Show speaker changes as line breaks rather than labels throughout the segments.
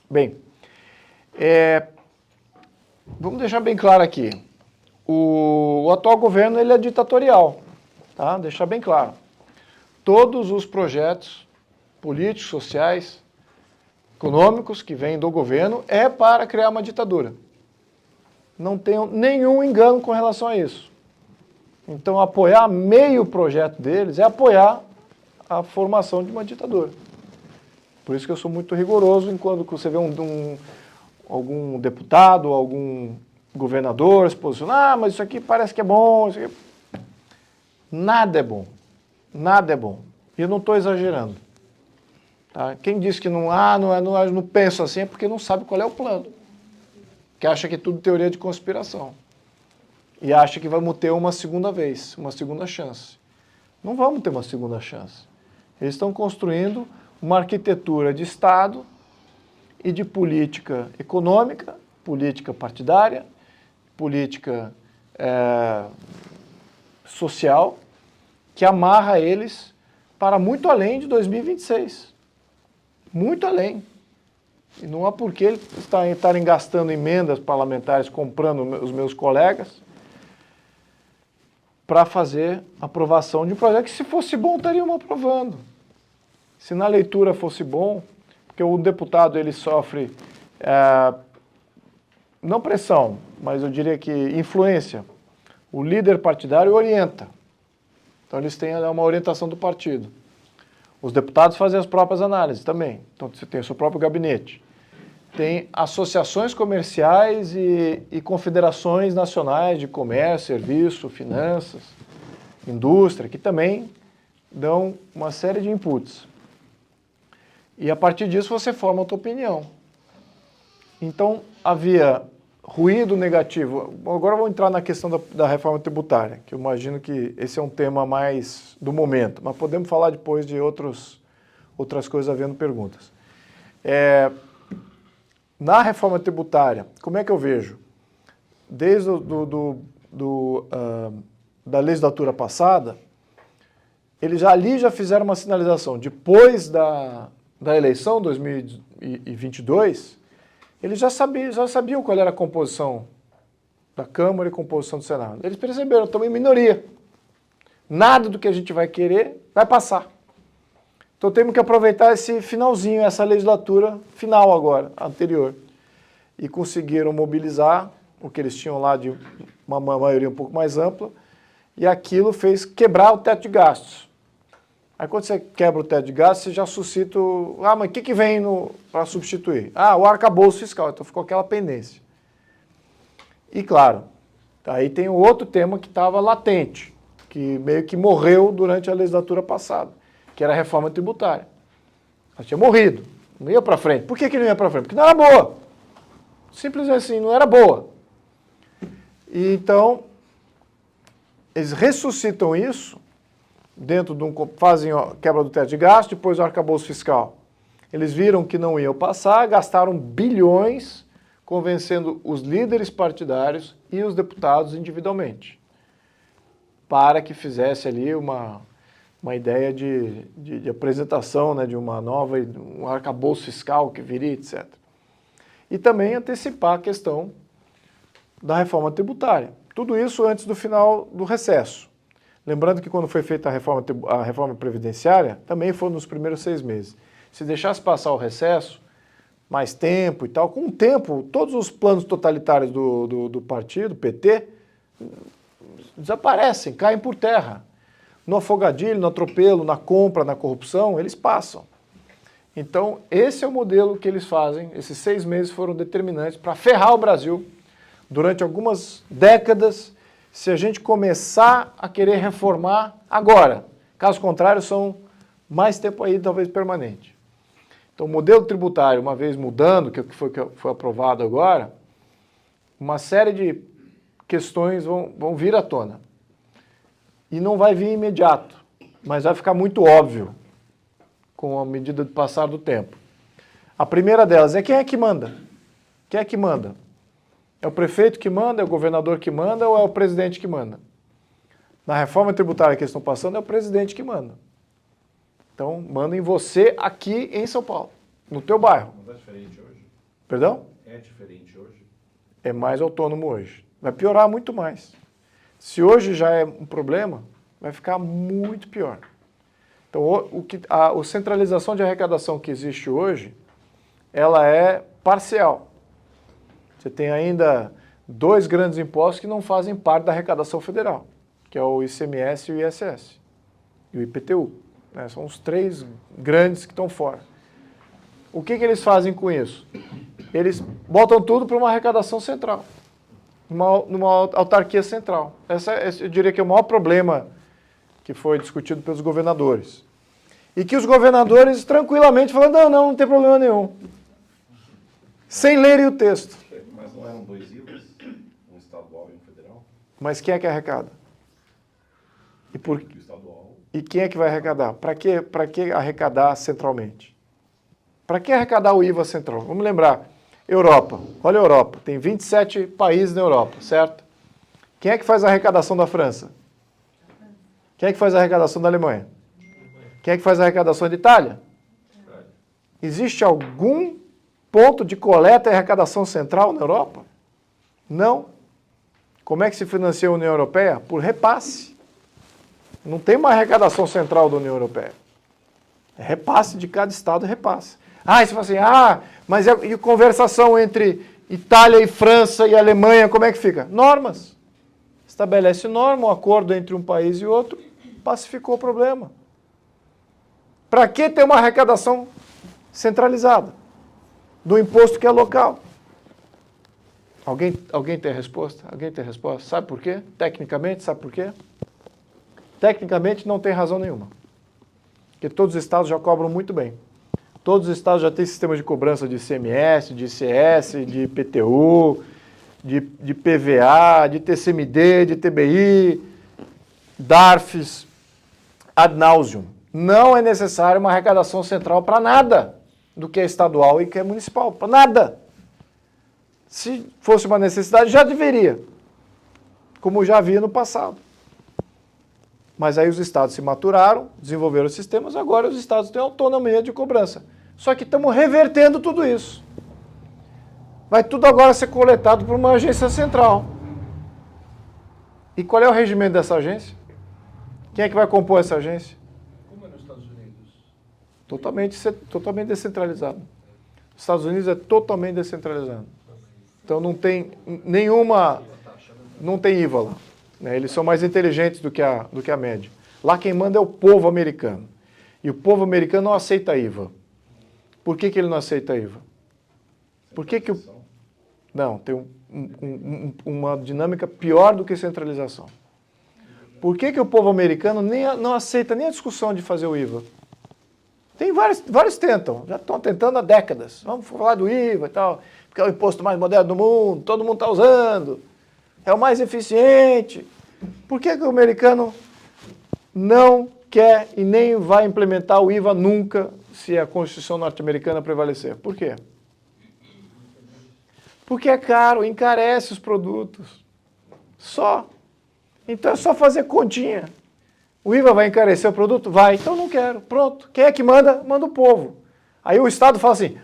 Bem, vamos deixar bem claro aqui. O atual governo ele é ditatorial, tá? Deixar bem claro. Todos os projetos políticos, sociais, econômicos que vêm do governo é para criar uma ditadura. Não tenho nenhum engano com relação a isso. Então, apoiar meio projeto deles é apoiar a formação de uma ditadura. Por isso que eu sou muito rigoroso enquanto você vê algum deputado, algum governador se posicionar, mas isso aqui parece que é bom. Isso aqui... Nada é bom. Nada é bom. E eu não estou exagerando. Tá? Quem diz que não pensa assim é porque não sabe qual é o plano. Que acha que é tudo teoria de conspiração. E acha que vamos ter uma segunda vez, uma segunda chance. Não vamos ter uma segunda chance. Eles estão construindo uma arquitetura de Estado e de política econômica, política partidária, política social, que amarra eles para muito além de 2026. Muito além. E não há por que eles estarem gastando emendas parlamentares, comprando os meus colegas, para fazer aprovação de um projeto que, se fosse bom, estariam aprovando. Se na leitura fosse bom, porque o deputado ele sofre, não pressão, mas eu diria que influência. O líder partidário orienta. Então eles têm uma orientação do partido. Os deputados fazem as próprias análises também. Então você tem o seu próprio gabinete. Tem associações comerciais e confederações nacionais de comércio, serviço, finanças, indústria, que também dão uma série de inputs. E a partir disso você forma a tua opinião. Então havia ruído negativo. Agora vou entrar na questão da reforma tributária, que eu imagino que esse é um tema mais do momento, mas podemos falar depois de outras coisas havendo perguntas. Na reforma tributária, como é que eu vejo? Desde da legislatura passada, eles ali já fizeram uma sinalização. Depois da eleição, 2022, eles já sabiam qual era a composição da Câmara e a composição do Senado. Eles perceberam, estamos em minoria. Nada do que a gente vai querer vai passar. Então temos que aproveitar esse finalzinho, essa legislatura final agora, anterior. E conseguiram mobilizar o que eles tinham lá de uma maioria um pouco mais ampla, e aquilo fez quebrar o teto de gastos. Aí quando você quebra o teto de gastos, você já suscita mas o que vem para substituir? O arcabouço fiscal, então ficou aquela pendência. E claro, aí tem o outro tema que estava latente, que meio que morreu durante a legislatura passada, que era a reforma tributária. Ela tinha morrido, não ia para frente. Por que não ia para frente? Porque não era boa. Simples assim, não era boa. E então, eles ressuscitam isso, fazem a quebra do teto de gasto, depois o arcabouço fiscal. Eles viram que não iam passar, gastaram bilhões convencendo os líderes partidários e os deputados individualmente, para que fizesse ali uma ideia de apresentação, né, de uma nova, um arcabouço fiscal que viria, etc. E também antecipar a questão da reforma tributária. Tudo isso antes do final do recesso. Lembrando que quando foi feita a reforma previdenciária, também foi nos primeiros 6 meses. Se deixasse passar o recesso, mais tempo e tal, com o tempo, todos os planos totalitários do partido, PT, desaparecem, caem por terra. No afogadilho, no atropelo, na compra, na corrupção, eles passam. Então, esse é o modelo que eles fazem. Esses 6 meses foram determinantes para ferrar o Brasil durante algumas décadas, se a gente começar a querer reformar agora. Caso contrário, são mais tempo aí, talvez permanente. Então, o modelo tributário, uma vez mudando, que foi aprovado agora, uma série de questões vão vir à tona. E não vai vir imediato, mas vai ficar muito óbvio com a medida do passar do tempo. A primeira delas é quem é que manda? Quem é que manda? É o prefeito que manda, é o governador que manda ou é o presidente que manda? Na reforma tributária que eles estão passando, é o presidente que manda. Então, manda em você aqui em São Paulo, no teu bairro.
Não está diferente hoje?
Perdão?
É diferente hoje?
É mais autônomo hoje. Vai piorar muito mais. Se hoje já é um problema, vai ficar muito pior. Então, a centralização de arrecadação que existe hoje, ela é parcial. Você tem ainda 2 grandes impostos que não fazem parte da arrecadação federal, que é o ICMS e o ISS, e o IPTU. Né? São os 3 grandes que estão fora. O que eles fazem com isso? Eles botam tudo para uma arrecadação central, numa autarquia central. Esse, eu diria que é o maior problema que foi discutido pelos governadores. E que os governadores tranquilamente falam, não tem problema nenhum. Sem lerem o texto.
Mas não eram 2 IVAs? Um estadual e um federal?
Mas quem é que arrecada?
O estadual.
E quem é que vai arrecadar? Para que arrecadar centralmente? Para que arrecadar o IVA central? Vamos lembrar, Europa. Olha a Europa, tem 27 países na Europa, certo? Quem é que faz a arrecadação da França? Quem é que faz a arrecadação da Alemanha? Quem é que faz a arrecadação da Itália? Existe algum ponto de coleta e arrecadação central na Europa? Não. Como é que se financia a União Europeia? Por repasse. Não tem uma arrecadação central da União Europeia. É repasse de cada estado, repasse. E você fala assim, mas e conversação entre Itália e França e Alemanha, como é que fica? Normas. Estabelece norma, um acordo entre um país e outro, pacificou o problema. Para que ter uma arrecadação centralizada do imposto que é local? Alguém tem a resposta? Alguém tem a resposta? Sabe por quê? Tecnicamente, sabe por quê? Tecnicamente não tem razão nenhuma. Porque todos os estados já cobram muito bem. Todos os estados já têm sistemas de cobrança de ICMS, de ICS, de IPTU, de PVA, de TCMD, de TBI, DARFs, ad nauseum. Não é necessário uma arrecadação central para nada do que é estadual e que é municipal. Para nada. Se fosse uma necessidade, já deveria. Como já havia no passado. Mas aí os estados se maturaram, desenvolveram sistemas, agora os estados têm autonomia de cobrança. Só que estamos revertendo tudo isso. Vai tudo agora ser coletado por uma agência central. E qual é o regimento dessa agência? Quem é que vai compor essa agência?
Como é nos Estados Unidos?
Totalmente descentralizado. Os Estados Unidos é totalmente descentralizado. Então não tem nenhuma... Não tem IVA lá. Né? Eles são mais inteligentes do que a média. Lá quem manda é o povo americano. E o povo americano não aceita IVA. Por que ele não aceita IVA? Por que Não, tem uma dinâmica pior do que centralização. Por que o povo americano não aceita nem a discussão de fazer o IVA? Tem vários tentam, já estão tentando há décadas. Vamos falar do IVA e tal, porque é o imposto mais moderno do mundo, todo mundo está usando, é o mais eficiente. Por que o americano não quer e nem vai implementar o IVA nunca se a Constituição norte-americana prevalecer? Por quê? Porque é caro, encarece os produtos. Só. Então é só fazer continha. O IVA vai encarecer o produto? Vai. Então não quero. Pronto. Quem é que manda? Manda o povo. Aí o Estado fala assim,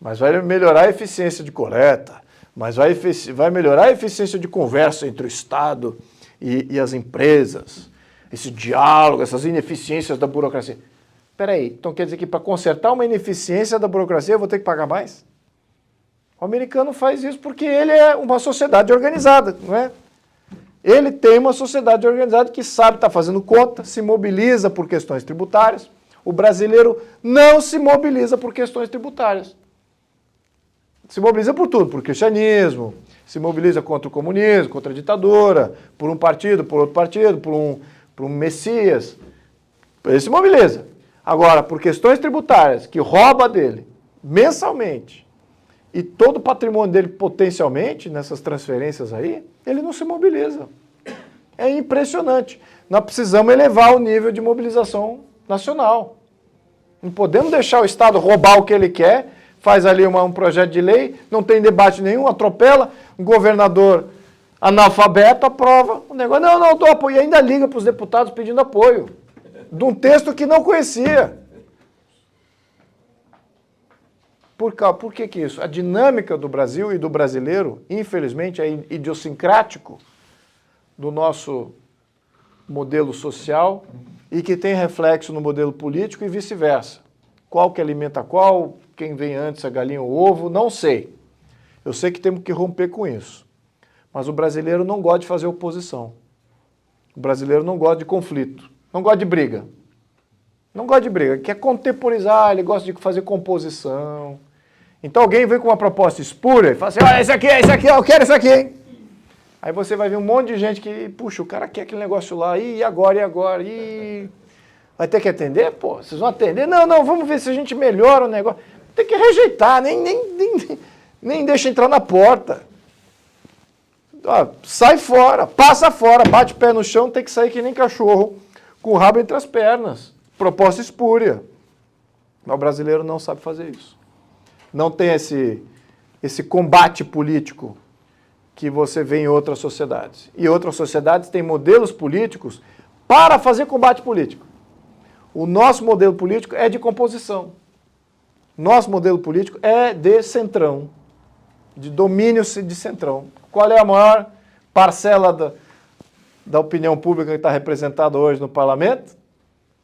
mas vai melhorar a eficiência de coleta, mas vai melhorar a eficiência de conversa entre o Estado e as empresas, esse diálogo, essas ineficiências da burocracia. Espera aí, então quer dizer que para consertar uma ineficiência da burocracia eu vou ter que pagar mais? O americano faz isso porque ele é uma sociedade organizada, não é? Ele tem uma sociedade organizada que sabe estar fazendo conta, se mobiliza por questões tributárias. O brasileiro não se mobiliza por questões tributárias. Se mobiliza por tudo, por cristianismo, se mobiliza contra o comunismo, contra a ditadura, por um partido, por outro partido, por um messias. Ele se mobiliza. Agora, por questões tributárias, que rouba dele mensalmente, e todo o patrimônio dele potencialmente, nessas transferências aí, ele não se mobiliza. É impressionante. Nós precisamos elevar o nível de mobilização nacional. Não podemos deixar o Estado roubar o que ele quer, faz ali um projeto de lei, não tem debate nenhum, atropela, um governador analfabeto aprova o negócio. Não, dou apoio. E ainda liga para os deputados pedindo apoio. De um texto que não conhecia. Por que que isso? A dinâmica do Brasil e do brasileiro, infelizmente, é idiosincrático do nosso modelo social e que tem reflexo no modelo político e vice-versa. Qual que alimenta qual, quem vem antes, a galinha ou o ovo, não sei. Eu sei que temos que romper com isso. Mas o brasileiro não gosta de fazer oposição. O brasileiro não gosta de conflito, não gosta de briga. Não gosta de briga, quer contemporizar, ele gosta de fazer composição. Então alguém vem com uma proposta espúria e fala assim, olha, esse aqui, eu quero esse aqui, hein? Aí você vai ver um monte de gente que, puxa, o cara quer aquele negócio lá, e agora? Vai ter que atender? Pô, vocês vão atender? Não, vamos ver se a gente melhora o negócio. Tem que rejeitar, nem deixa entrar na porta. Sai fora, passa fora, bate o pé no chão, tem que sair que nem cachorro, com o rabo entre as pernas. Proposta espúria. Mas o brasileiro não sabe fazer isso. Não tem esse combate político que você vê em outras sociedades. E outras sociedades têm modelos políticos para fazer combate político. O nosso modelo político é de composição. Nosso modelo político é de centrão, de domínio de centrão. Qual é a maior parcela da opinião pública que está representada hoje no parlamento?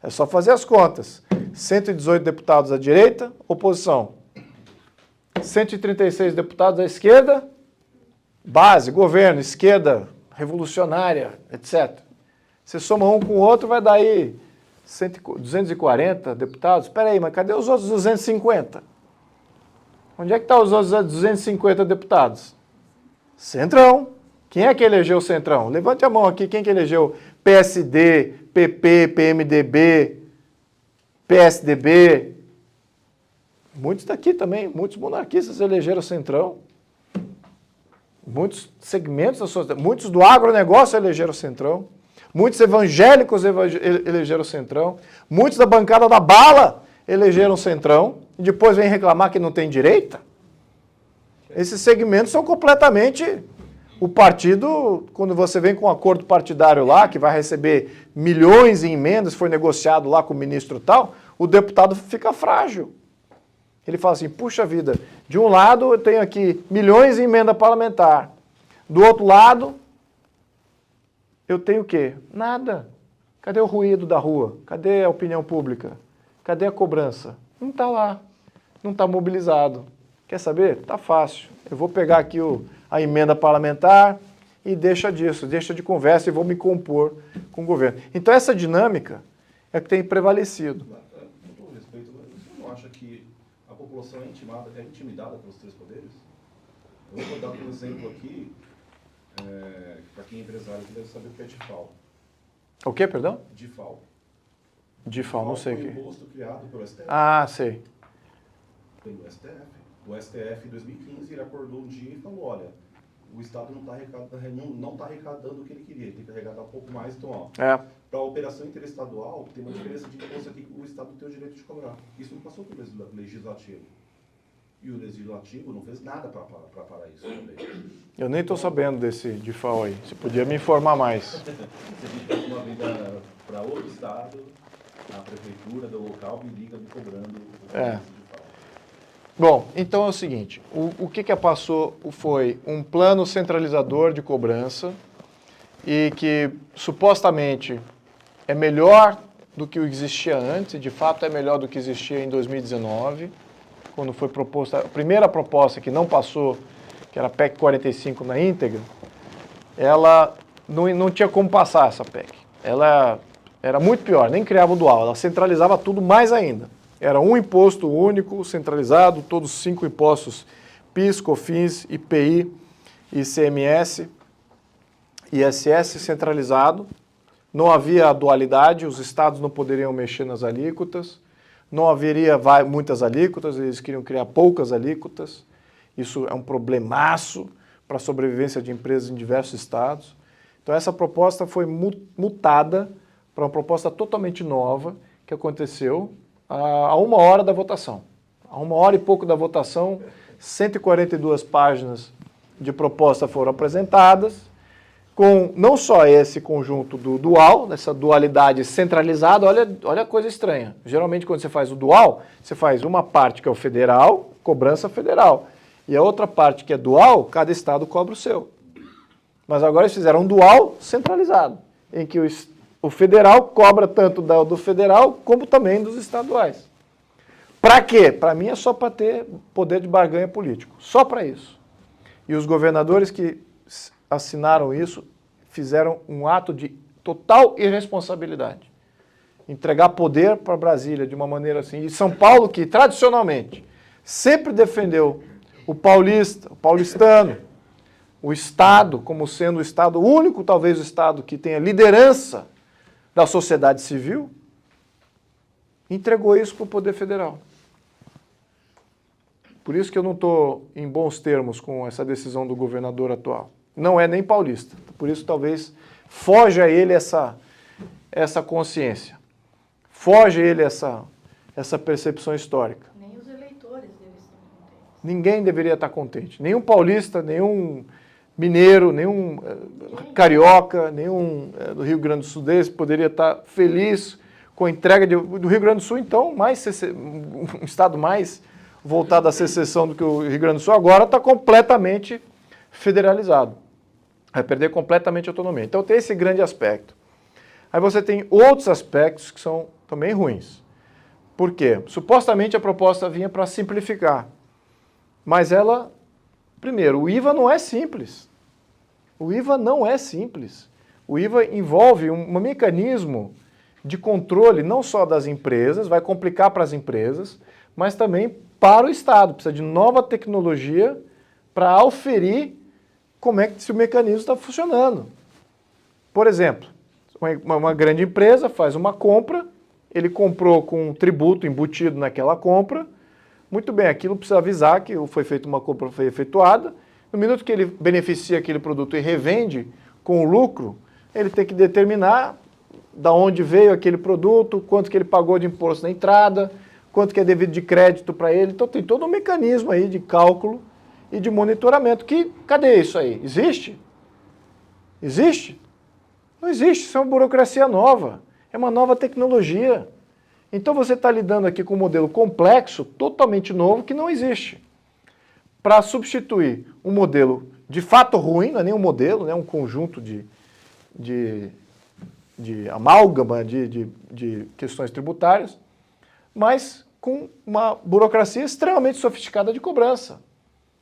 É só fazer as contas. 118 deputados à direita, oposição. 136 deputados à esquerda, base, governo, esquerda, revolucionária, etc. Você soma um com o outro, vai dar aí 240 deputados. Espera aí, mas cadê os outros 250? Onde é que estão os outros 250 deputados? Centrão. Quem é que elegeu o Centrão? Levante a mão aqui, quem que elegeu PSD, PP, PMDB, PSDB? Muitos daqui também, muitos monarquistas elegeram o Centrão. Muitos segmentos da sociedade, muitos do agronegócio elegeram o Centrão. Muitos evangélicos elegeram o Centrão. Muitos da bancada da bala elegeram o Centrão. E depois vem reclamar que não tem direita. Esses segmentos são completamente... O partido, quando você vem com um acordo partidário lá, que vai receber milhões em emendas, foi negociado lá com o ministro tal, o deputado fica frágil. Ele fala assim, puxa vida, de um lado eu tenho aqui milhões em emenda parlamentar, do outro lado eu tenho o quê? Nada. Cadê o ruído da rua? Cadê a opinião pública? Cadê a cobrança? Não está lá, não está mobilizado. Quer saber? Tá fácil. Eu vou pegar aqui a emenda parlamentar e deixa de conversa e vou me compor com o governo. Então essa dinâmica é que tem prevalecido.
Com todo respeito, você não acha que a população é intimidada pelos três poderes? Eu vou dar um exemplo aqui, para quem é empresário que deve saber o que é DIFAL.
O que, perdão?
DIFAL.
DIFAL, não sei o
Foi
que.
um imposto criado pelo STF.
Ah, sei.
Pelo STF. O STF, em 2015, ele acordou um dia e falou, olha, o Estado não está arrecadando o que ele queria, ele tem que arrecadar um pouco mais, então, ó, para a operação interestadual, tem uma diferença de imposto aqui que o Estado tem o direito de cobrar. Isso não passou pelo Legislativo. E o Legislativo não fez nada para parar isso também.
Eu nem estou sabendo desse DIFAL aí. Você podia me informar mais.
Se a gente faz uma venda para outro Estado, a prefeitura do local me liga me cobrando o DIFAL.
Bom, então é o seguinte, o que passou foi um plano centralizador de cobrança e que supostamente é melhor do que existia antes, e de fato é melhor do que existia em 2019, quando foi proposta, a primeira proposta que não passou, que era a PEC 45 na íntegra, ela não tinha como passar essa PEC. Ela era muito pior, nem criava o dual, ela centralizava tudo mais ainda. Era um imposto único, centralizado, todos os 5 impostos, PIS, COFINS, IPI, ICMS, ISS centralizado. Não havia dualidade, os estados não poderiam mexer nas alíquotas, não haveria muitas alíquotas, eles queriam criar poucas alíquotas. Isso é um problemaço para a sobrevivência de empresas em diversos estados. Então essa proposta foi mutada para uma proposta totalmente nova que aconteceu a 1 hora da votação. A 1 hora e pouco da votação, 142 páginas de proposta foram apresentadas, com não só esse conjunto do dual, dessa dualidade centralizada, olha a coisa estranha. Geralmente quando você faz o dual, você faz uma parte que é o federal cobrança federal. E a outra parte que é dual, cada estado cobra o seu. Mas agora eles fizeram um dual centralizado, em que o federal cobra tanto do federal como também dos estaduais. Para quê? Para mim é só para ter poder de barganha político. Só para isso. E os governadores que assinaram isso fizeram um ato de total irresponsabilidade. Entregar poder para Brasília de uma maneira assim. E São Paulo, que tradicionalmente sempre defendeu o paulista, o paulistano, o Estado como sendo o Estado único, talvez o Estado que tenha liderança da sociedade civil, entregou isso para o Poder Federal. Por isso que eu não estou em bons termos com essa decisão do governador atual. Não é nem paulista. Por isso talvez foge a ele essa consciência. Foge a ele essa percepção histórica.
Nem os eleitores deles estão contentes.
Ninguém deveria estar contente. Nenhum paulista, nenhum mineiro, nenhum carioca, nenhum do Rio Grande do Sul desse poderia estar feliz com a entrega do Rio Grande do Sul, então, um estado mais voltado à secessão do que o Rio Grande do Sul, agora está completamente federalizado. Vai perder completamente a autonomia. Então tem esse grande aspecto. Aí você tem outros aspectos que são também ruins. Por quê? Supostamente a proposta vinha para simplificar. Mas ela, primeiro, o IVA não é simples. O IVA não é simples. O IVA envolve um mecanismo de controle não só das empresas, vai complicar para as empresas, mas também para o Estado. Precisa de nova tecnologia para auferir como é que se o mecanismo está funcionando. Por exemplo, uma grande empresa faz uma compra, ele comprou com um tributo embutido naquela compra, muito bem, aquilo precisa avisar que foi feita uma compra, foi efetuada. No minuto que ele beneficia aquele produto e revende com o lucro, ele tem que determinar da onde veio aquele produto, quanto que ele pagou de imposto na entrada, quanto que é devido de crédito para ele. Então tem todo um mecanismo aí de cálculo e de monitoramento. Cadê isso aí? Existe? Existe? Não existe, isso é uma burocracia nova, é uma nova tecnologia. Então você está lidando aqui com um modelo complexo, totalmente novo, que não existe. Para substituir um modelo de fato ruim, não é nem um modelo, é um conjunto de amálgama de questões tributárias, mas com uma burocracia extremamente sofisticada de cobrança,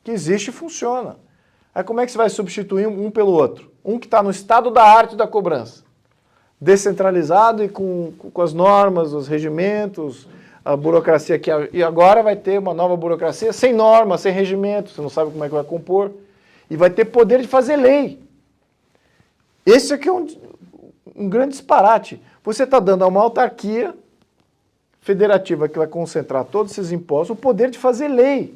que existe e funciona. Aí como é que você vai substituir um pelo outro? Um que está no estado da arte da cobrança, descentralizado e com as normas, os regimentos, a burocracia e agora vai ter uma nova burocracia sem norma, sem regimento, você não sabe como é que vai compor, e vai ter poder de fazer lei. Esse aqui é um grande disparate. Você está dando a uma autarquia federativa que vai concentrar todos esses impostos o poder de fazer lei.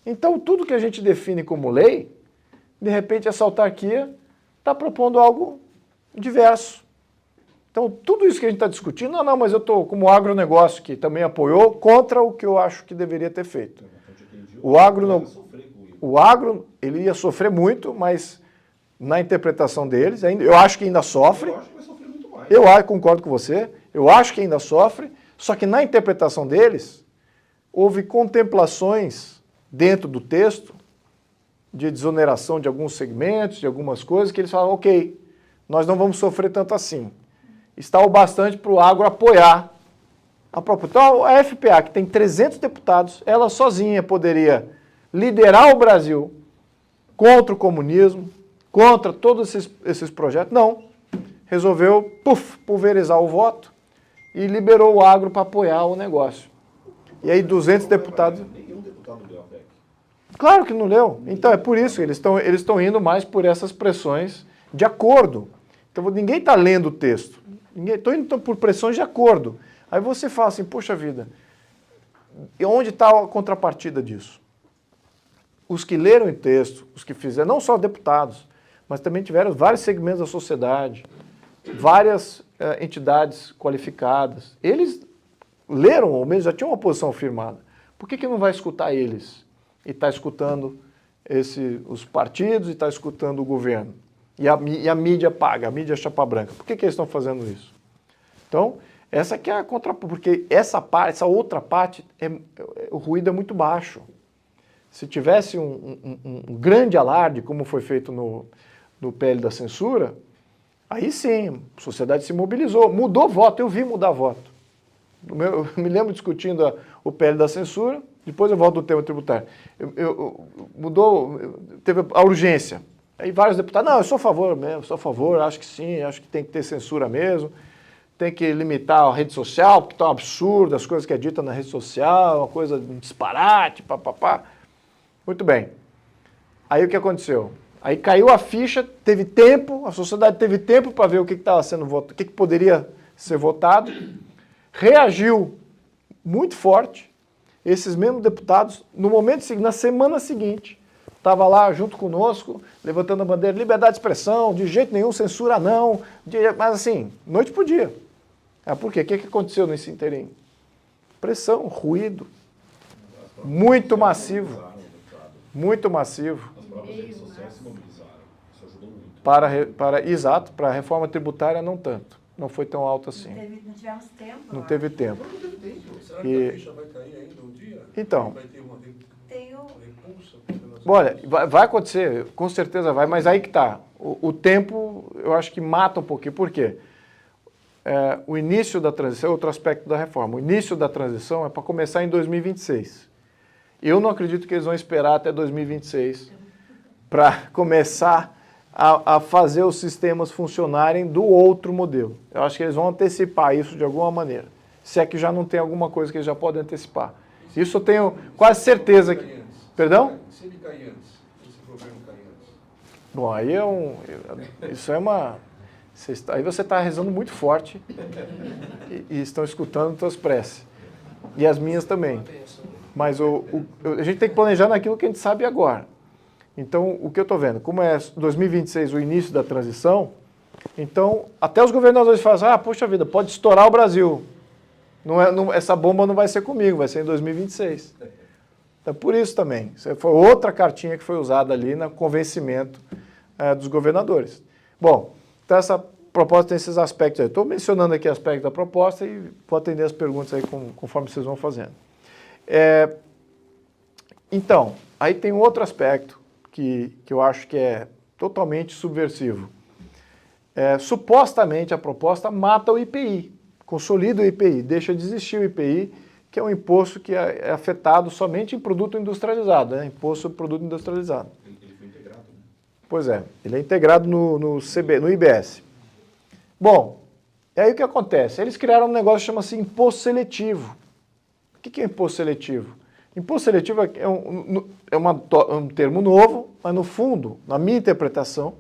Então tudo que a gente define como lei, de repente essa autarquia está propondo algo diverso. Então, tudo isso que a gente está discutindo, não, mas eu estou como agronegócio, que também apoiou, contra o que eu acho que deveria ter feito. O agro, ele ia sofrer muito, mas na interpretação deles, eu acho que ainda sofre.
Eu acho que vai sofrer muito mais.
Eu concordo com você, eu acho que ainda sofre, só que na interpretação deles, houve contemplações dentro do texto de desoneração de alguns segmentos, de algumas coisas, que eles falaram, ok, nós não vamos sofrer tanto assim. Está o bastante para o agro apoiar a própria. Então, a FPA, que tem 300 deputados, ela sozinha poderia liderar o Brasil contra o comunismo, contra todos esses projetos. Não. Resolveu, pulverizar o voto e liberou o agro para apoiar o negócio. E aí 200 deputados...
Nenhum deputado leu a PEC.
Claro que não leu. Então é por isso, eles estão indo mais por essas pressões de acordo. Então ninguém está lendo o texto. Estou indo por pressões de acordo. Aí você fala assim, poxa vida, e onde está a contrapartida disso? Os que leram o texto, os que fizeram, não só deputados, mas também tiveram vários segmentos da sociedade, várias entidades qualificadas. Eles leram, ou mesmo já tinham uma posição firmada. Por que não vai escutar eles? E está escutando os partidos e está escutando o governo? E a mídia paga, a mídia chapa branca. Por que eles estão fazendo isso? Então, Essa que é a porque essa outra parte, o ruído é muito baixo. Se tivesse um grande alarde, como foi feito no PL da censura, aí sim, a sociedade se mobilizou, mudou voto, eu vi mudar voto. Eu me lembro discutindo o PL da censura, depois eu volto do tema tributário. Teve a urgência. Aí vários deputados, não, eu sou a favor mesmo, sou a favor, acho que sim, acho que tem que ter censura mesmo, tem que limitar a rede social, porque tá um absurdo as coisas que é dita na rede social, uma coisa, um disparate, papapá. Muito bem. Aí o que aconteceu? Aí caiu a ficha, teve tempo, a sociedade teve tempo para ver o que estava sendo votado, o que poderia ser votado, reagiu muito forte. Esses mesmos deputados, no momento seguinte, na semana seguinte, estava lá junto conosco, levantando a bandeira, liberdade de expressão, de jeito nenhum, censura não, mas assim, noite por dia. Por quê? O que aconteceu nesse interim? Pressão, ruído, muito massivo. Muito massivo.
As próprias redes sociais se mobilizaram. Isso ajudou muito.
Exato, para a reforma tributária não tanto. Não foi tão alto assim.
Não tivemos tempo.
Não teve tempo.
Não teve tempo. Será que a ficha vai cair ainda um dia?
Então.
Vai ter uma repulsa?
Olha, vai acontecer, com certeza vai, mas aí que está. O tempo, eu acho que mata um pouquinho. Por quê? O início da transição é outro aspecto da reforma. O início da transição é para começar em 2026. Eu não acredito que eles vão esperar até 2026 para começar a fazer os sistemas funcionarem do outro modelo. Eu acho que eles vão antecipar isso de alguma maneira. Se é que já não tem alguma coisa que eles já podem antecipar. Isso eu tenho quase certeza que... Perdão?
Se ele cair antes, esse governo cair antes.
Bom, aí isso é uma... Aí você está rezando muito forte e estão escutando suas preces. E as minhas também. Mas a gente tem que planejar naquilo que a gente sabe agora. Então, o que eu estou vendo? Como é 2026 o início da transição, então até os governadores falam assim, poxa vida, pode estourar o Brasil. Essa bomba não vai ser comigo, vai ser em 2026. Então, por isso também. Isso foi outra cartinha que foi usada ali no convencimento dos governadores. Bom, então essa proposta tem esses aspectos aí. Estou mencionando aqui aspectos da proposta e vou atender as perguntas aí conforme vocês vão fazendo. Então, aí tem um outro aspecto que eu acho que é totalmente subversivo. Supostamente a proposta mata o IPI, consolida o IPI, deixa de existir o IPI, que é um imposto que é afetado somente em produto industrializado, imposto sobre produto industrializado.
Ele foi integrado, né?
Pois é, ele é integrado no IBS. Bom, e aí o que acontece? Eles criaram um negócio que chama-se imposto seletivo. O que é imposto seletivo? Imposto seletivo é um termo novo, mas no fundo, na minha interpretação,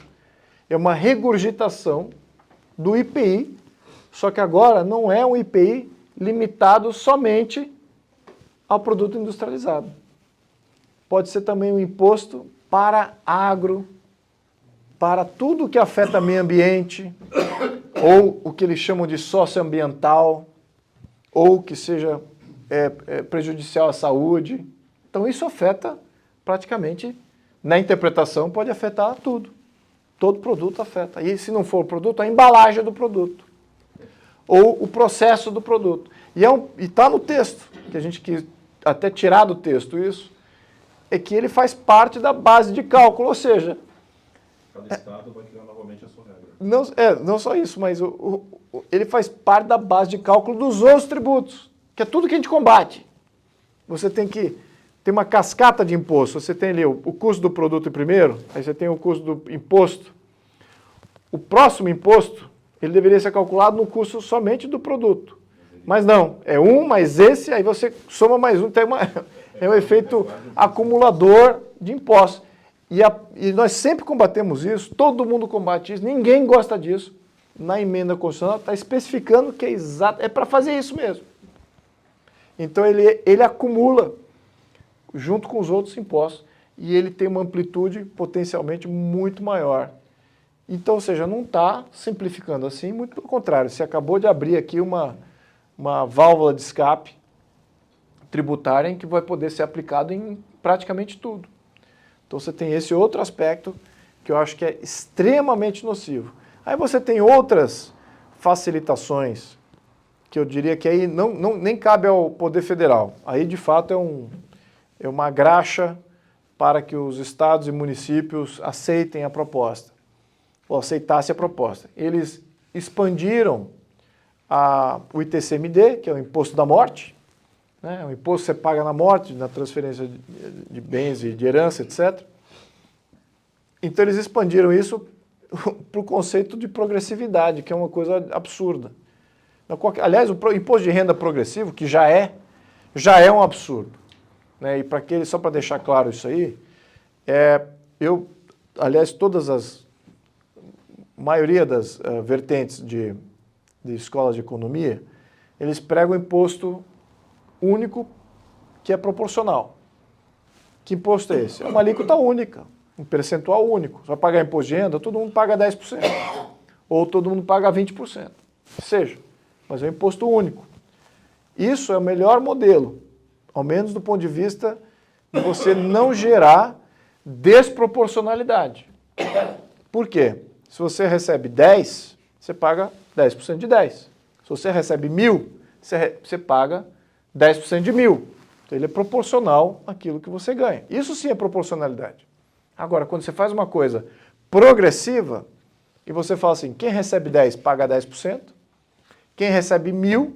é uma regurgitação do IPI, só que agora não é um IPI limitado somente ao produto industrializado. Pode ser também um imposto para agro, para tudo que afeta meio ambiente, ou o que eles chamam de socioambiental, ou que seja prejudicial à saúde. Então isso afeta praticamente, na interpretação, pode afetar tudo. Todo produto afeta. E se não for o produto, a embalagem do produto. Ou o processo do produto. E está no texto, que a gente quis até tirar do texto isso, é que ele faz parte da base de cálculo, ou seja...
Cada estado vai criar novamente a sua regra.
Não só isso, mas ele faz parte da base de cálculo dos outros tributos, que é tudo que a gente combate. Você tem uma cascata de imposto. Você tem ali o custo do produto primeiro, aí você tem o custo do imposto. O próximo imposto, ele deveria ser calculado no custo somente do produto. Mas não, é um mais esse, aí você soma mais um, é um efeito acumulador de impostos. E nós sempre combatemos isso, todo mundo combate isso, ninguém gosta disso. Na emenda constitucional está especificando que é para fazer isso mesmo. Então ele acumula junto com os outros impostos e ele tem uma amplitude potencialmente muito maior. Então, ou seja, não está simplificando assim, muito pelo contrário, você acabou de abrir aqui uma válvula de escape tributária em que vai poder ser aplicado em praticamente tudo. Então você tem esse outro aspecto que eu acho que é extremamente nocivo. Aí você tem outras facilitações que eu diria que aí nem cabe ao Poder Federal. Aí, de fato, é uma graxa para que os estados e municípios aceitem a proposta, ou aceitassem a proposta. Eles expandiram o ITCMD, que é o Imposto da Morte, né? O imposto que você paga na morte, na transferência de bens e de herança, etc. Então, eles expandiram isso para o conceito de progressividade, que é uma coisa absurda. Aliás, o imposto de renda progressivo, que já é um absurdo, né? E só para deixar claro isso aí, aliás, maioria das vertentes de escolas de economia, eles pregam imposto único que é proporcional. Que imposto é esse? É uma alíquota única, um percentual único. Você vai pagar imposto de renda, todo mundo paga 10%, ou todo mundo paga 20%, que seja. Mas é um imposto único. Isso é o melhor modelo, ao menos do ponto de vista de você não gerar desproporcionalidade. Por quê? Se você recebe 10, você paga 10% de 10. Se você recebe 1.000, você paga 10% de 1.000. Então ele é proporcional àquilo que você ganha. Isso sim é proporcionalidade. Agora, quando você faz uma coisa progressiva, e você fala assim, quem recebe 10 paga 10%, quem recebe 1.000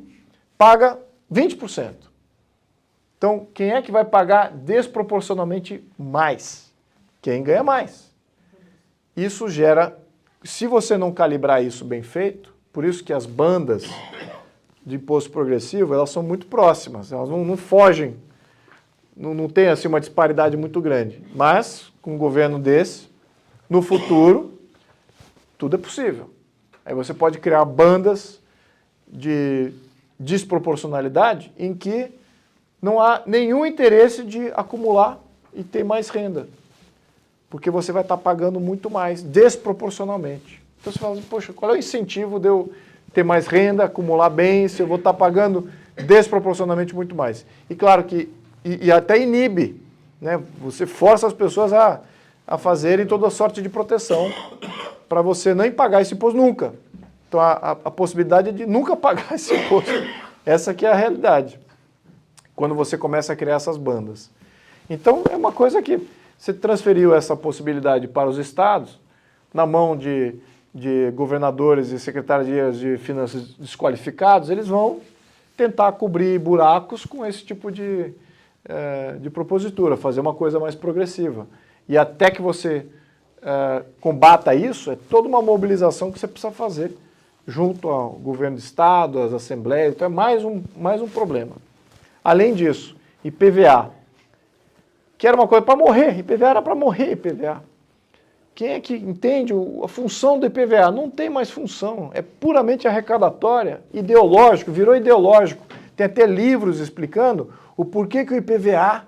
paga 20%. Então, quem é que vai pagar desproporcionalmente mais? Quem ganha mais. Isso gera, se você não calibrar isso bem feito, por isso que as bandas de imposto progressivo, elas são muito próximas, elas não fogem, não tem assim uma disparidade muito grande. Mas, com um governo desse, no futuro, tudo é possível. Aí você pode criar bandas de desproporcionalidade em que não há nenhum interesse de acumular e ter mais renda. Porque você vai estar pagando muito mais, desproporcionalmente. Então você fala assim, poxa, qual é o incentivo de eu ter mais renda, acumular bem, se eu vou estar pagando desproporcionalmente muito mais? E claro que, e até inibe, né? Você força as pessoas a fazerem toda sorte de proteção para você nem pagar esse imposto nunca. Então a possibilidade é de nunca pagar esse imposto. Essa que é a realidade, quando você começa a criar essas bandas. Então é uma coisa que você transferiu essa possibilidade para os estados, na mão de governadores e secretarias de finanças desqualificados, eles vão tentar cobrir buracos com esse tipo de propositura, fazer uma coisa mais progressiva. E até que você combata isso, é toda uma mobilização que você precisa fazer junto ao governo do estado, às assembleias, então é mais um problema. Além disso, IPVA, que era uma coisa para morrer, IPVA era para morrer, IPVA. Quem é que entende a função do IPVA? Não tem mais função, é puramente arrecadatória, ideológico, virou ideológico. Tem até livros explicando o porquê que o IPVA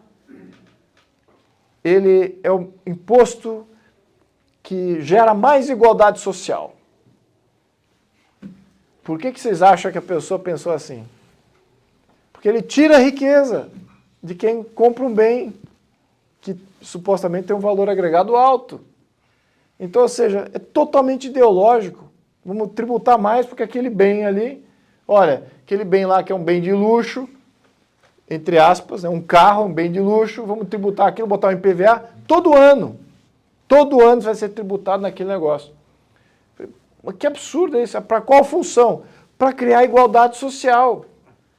ele é o imposto que gera mais igualdade social. Por que vocês acham que a pessoa pensou assim? Porque ele tira a riqueza de quem compra um bem que supostamente tem um valor agregado alto. Então, ou seja, é totalmente ideológico. Vamos tributar mais porque aquele bem ali, olha, aquele bem lá que é um bem de luxo, entre aspas, é um carro, um bem de luxo, vamos tributar aquilo, botar um IPVA todo ano. Todo ano vai ser tributado naquele negócio. Que absurdo é isso? Para qual função? Para criar igualdade social.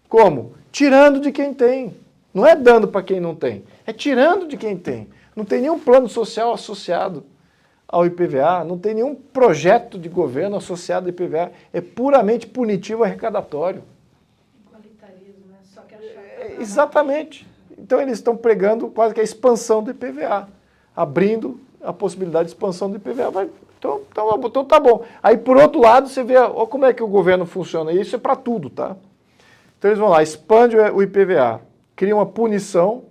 Como? Tirando de quem tem. Não é dando para quem não tem, é tirando de quem tem. Não tem nenhum plano social associado ao IPVA, não tem nenhum projeto de governo associado ao IPVA. É puramente punitivo arrecadatório.
Igualitarismo, né? Só que achar
exatamente. Então eles estão pregando quase que a expansão do IPVA, abrindo a possibilidade de expansão do IPVA. Então tá bom. Aí, por outro lado, você vê ó, como é que o governo funciona. E isso é para tudo, tá? Então eles vão lá, expande o IPVA, cria uma punição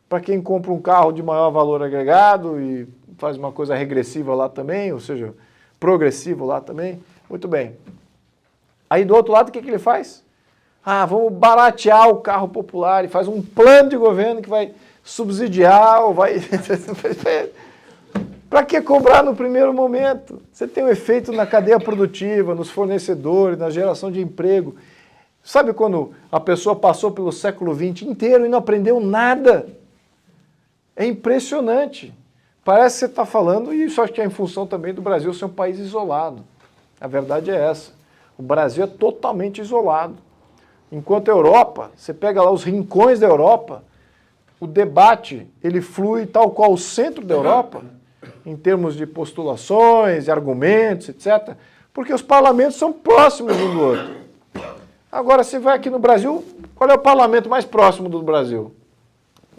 para quem compra um carro de maior valor agregado e faz uma coisa regressiva lá também, ou seja, progressivo lá também. Muito bem. Aí, do outro lado, o que ele faz? Ah, vamos baratear o carro popular e faz um plano de governo que vai subsidiar ou vai... Para que cobrar no primeiro momento? Você tem um efeito na cadeia produtiva, nos fornecedores, na geração de emprego. Sabe quando a pessoa passou pelo século XX inteiro e não aprendeu nada? É impressionante. Parece que você está falando, e isso acho que é em função também do Brasil ser um país isolado. A verdade é essa. O Brasil é totalmente isolado. Enquanto a Europa, você pega lá os rincões da Europa, o debate ele flui tal qual o centro da Europa, em termos de postulações, de argumentos, etc., porque os parlamentos são próximos um do outro. Agora, você vai aqui no Brasil, qual é o parlamento mais próximo do Brasil?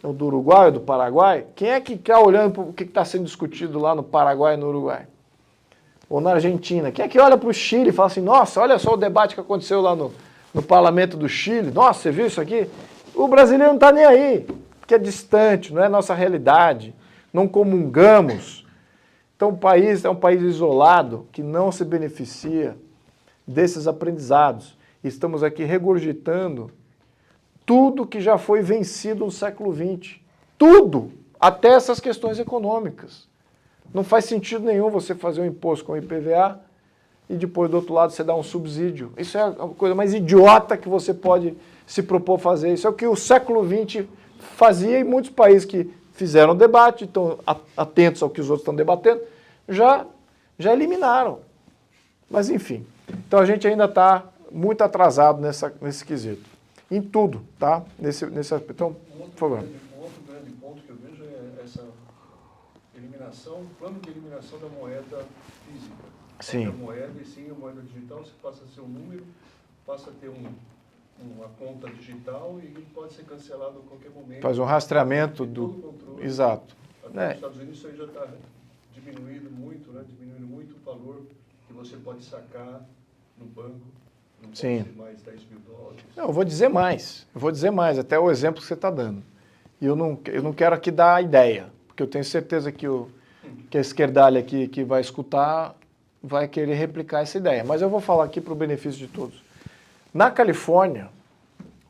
O do Uruguai ou do Paraguai? Quem é que está olhando para o que está sendo discutido lá no Paraguai e no Uruguai? Ou na Argentina? Quem é que olha para o Chile e fala assim, nossa, olha só o debate que aconteceu lá no parlamento do Chile, nossa, você viu isso aqui? O brasileiro não está nem aí, porque é distante, não é nossa realidade, não comungamos. Então o país é um país isolado que não se beneficia desses aprendizados. Estamos aqui regurgitando tudo que já foi vencido no século XX. Tudo, até essas questões econômicas. Não faz sentido nenhum você fazer um imposto com IPVA e depois do outro lado você dá um subsídio. Isso é a coisa mais idiota que você pode se propor fazer. Isso é o que o século XX fazia e muitos países que fizeram debate, estão atentos ao que os outros estão debatendo, já eliminaram. Mas enfim, então a gente ainda está muito atrasado nesse quesito. Em tudo, tá? Nesse aspecto. Então, por favor.
Um outro grande ponto que eu vejo é essa eliminação, plano de eliminação da moeda física.
Sim.
A moeda, e sim, a moeda digital, você passa a ser um número, passa a ter uma conta digital e ele pode ser cancelado a qualquer momento.
Faz um rastreamento do...
Controle.
Exato.
Aqui nos Estados Unidos isso aí já está diminuindo muito, né? Diminuindo muito o valor que você pode sacar no banco. Não
Sim.
pode ser mais 10 mil dólares.
Não, eu vou dizer mais, até o exemplo que você está dando. E eu não quero aqui dar a ideia, porque eu tenho certeza que a esquerdalha aqui que vai escutar vai querer replicar essa ideia. Mas eu vou falar aqui para o benefício de todos. Na Califórnia,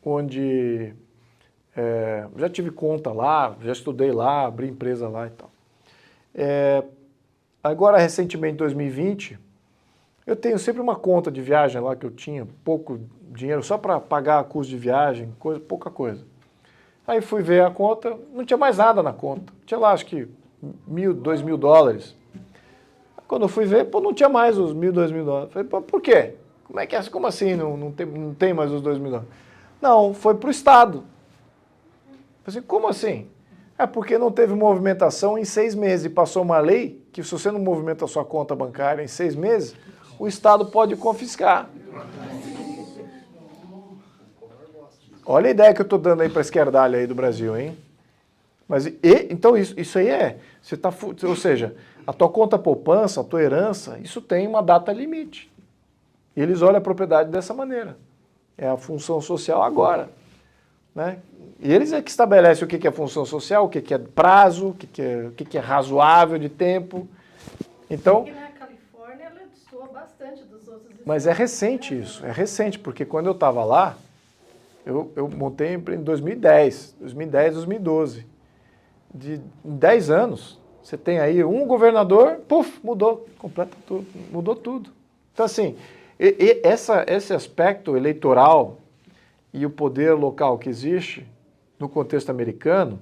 onde já tive conta lá, já estudei lá, abri empresa lá e tal. Agora, recentemente, em 2020, eu tenho sempre uma conta de viagem lá que eu tinha, pouco dinheiro, só para pagar custo de viagem, pouca coisa. Aí fui ver a conta, não tinha mais nada na conta. Tinha lá, acho que $1.000, $2.000. Quando eu fui ver, pô, não tinha mais os $1.000, $2.000. Falei, pô, por quê? Como assim não tem mais os $2.000? Não, foi para o Estado. Falei assim, como assim? É porque não teve movimentação em 6 meses. E passou uma lei que se você não movimenta a sua conta bancária em 6 meses, o Estado pode confiscar. Olha a ideia que eu estou dando aí para a esquerdalha aí do Brasil, hein? Mas, então isso aí você tá, ou seja, a tua conta poupança, a tua herança, isso tem uma data limite. E eles olham a propriedade dessa maneira. É a função social agora. Né? E eles é que estabelecem o que é função social, o que é prazo, o que é razoável de tempo. Então,
aqui na Califórnia ela destoa bastante dos outros estados.
Mas é recente isso, é recente, porque quando eu estava lá, eu montei em 2010, 2012. Em 10 anos, você tem aí um governador, puf, mudou tudo. Então assim, esse aspecto eleitoral e o poder local que existe no contexto americano,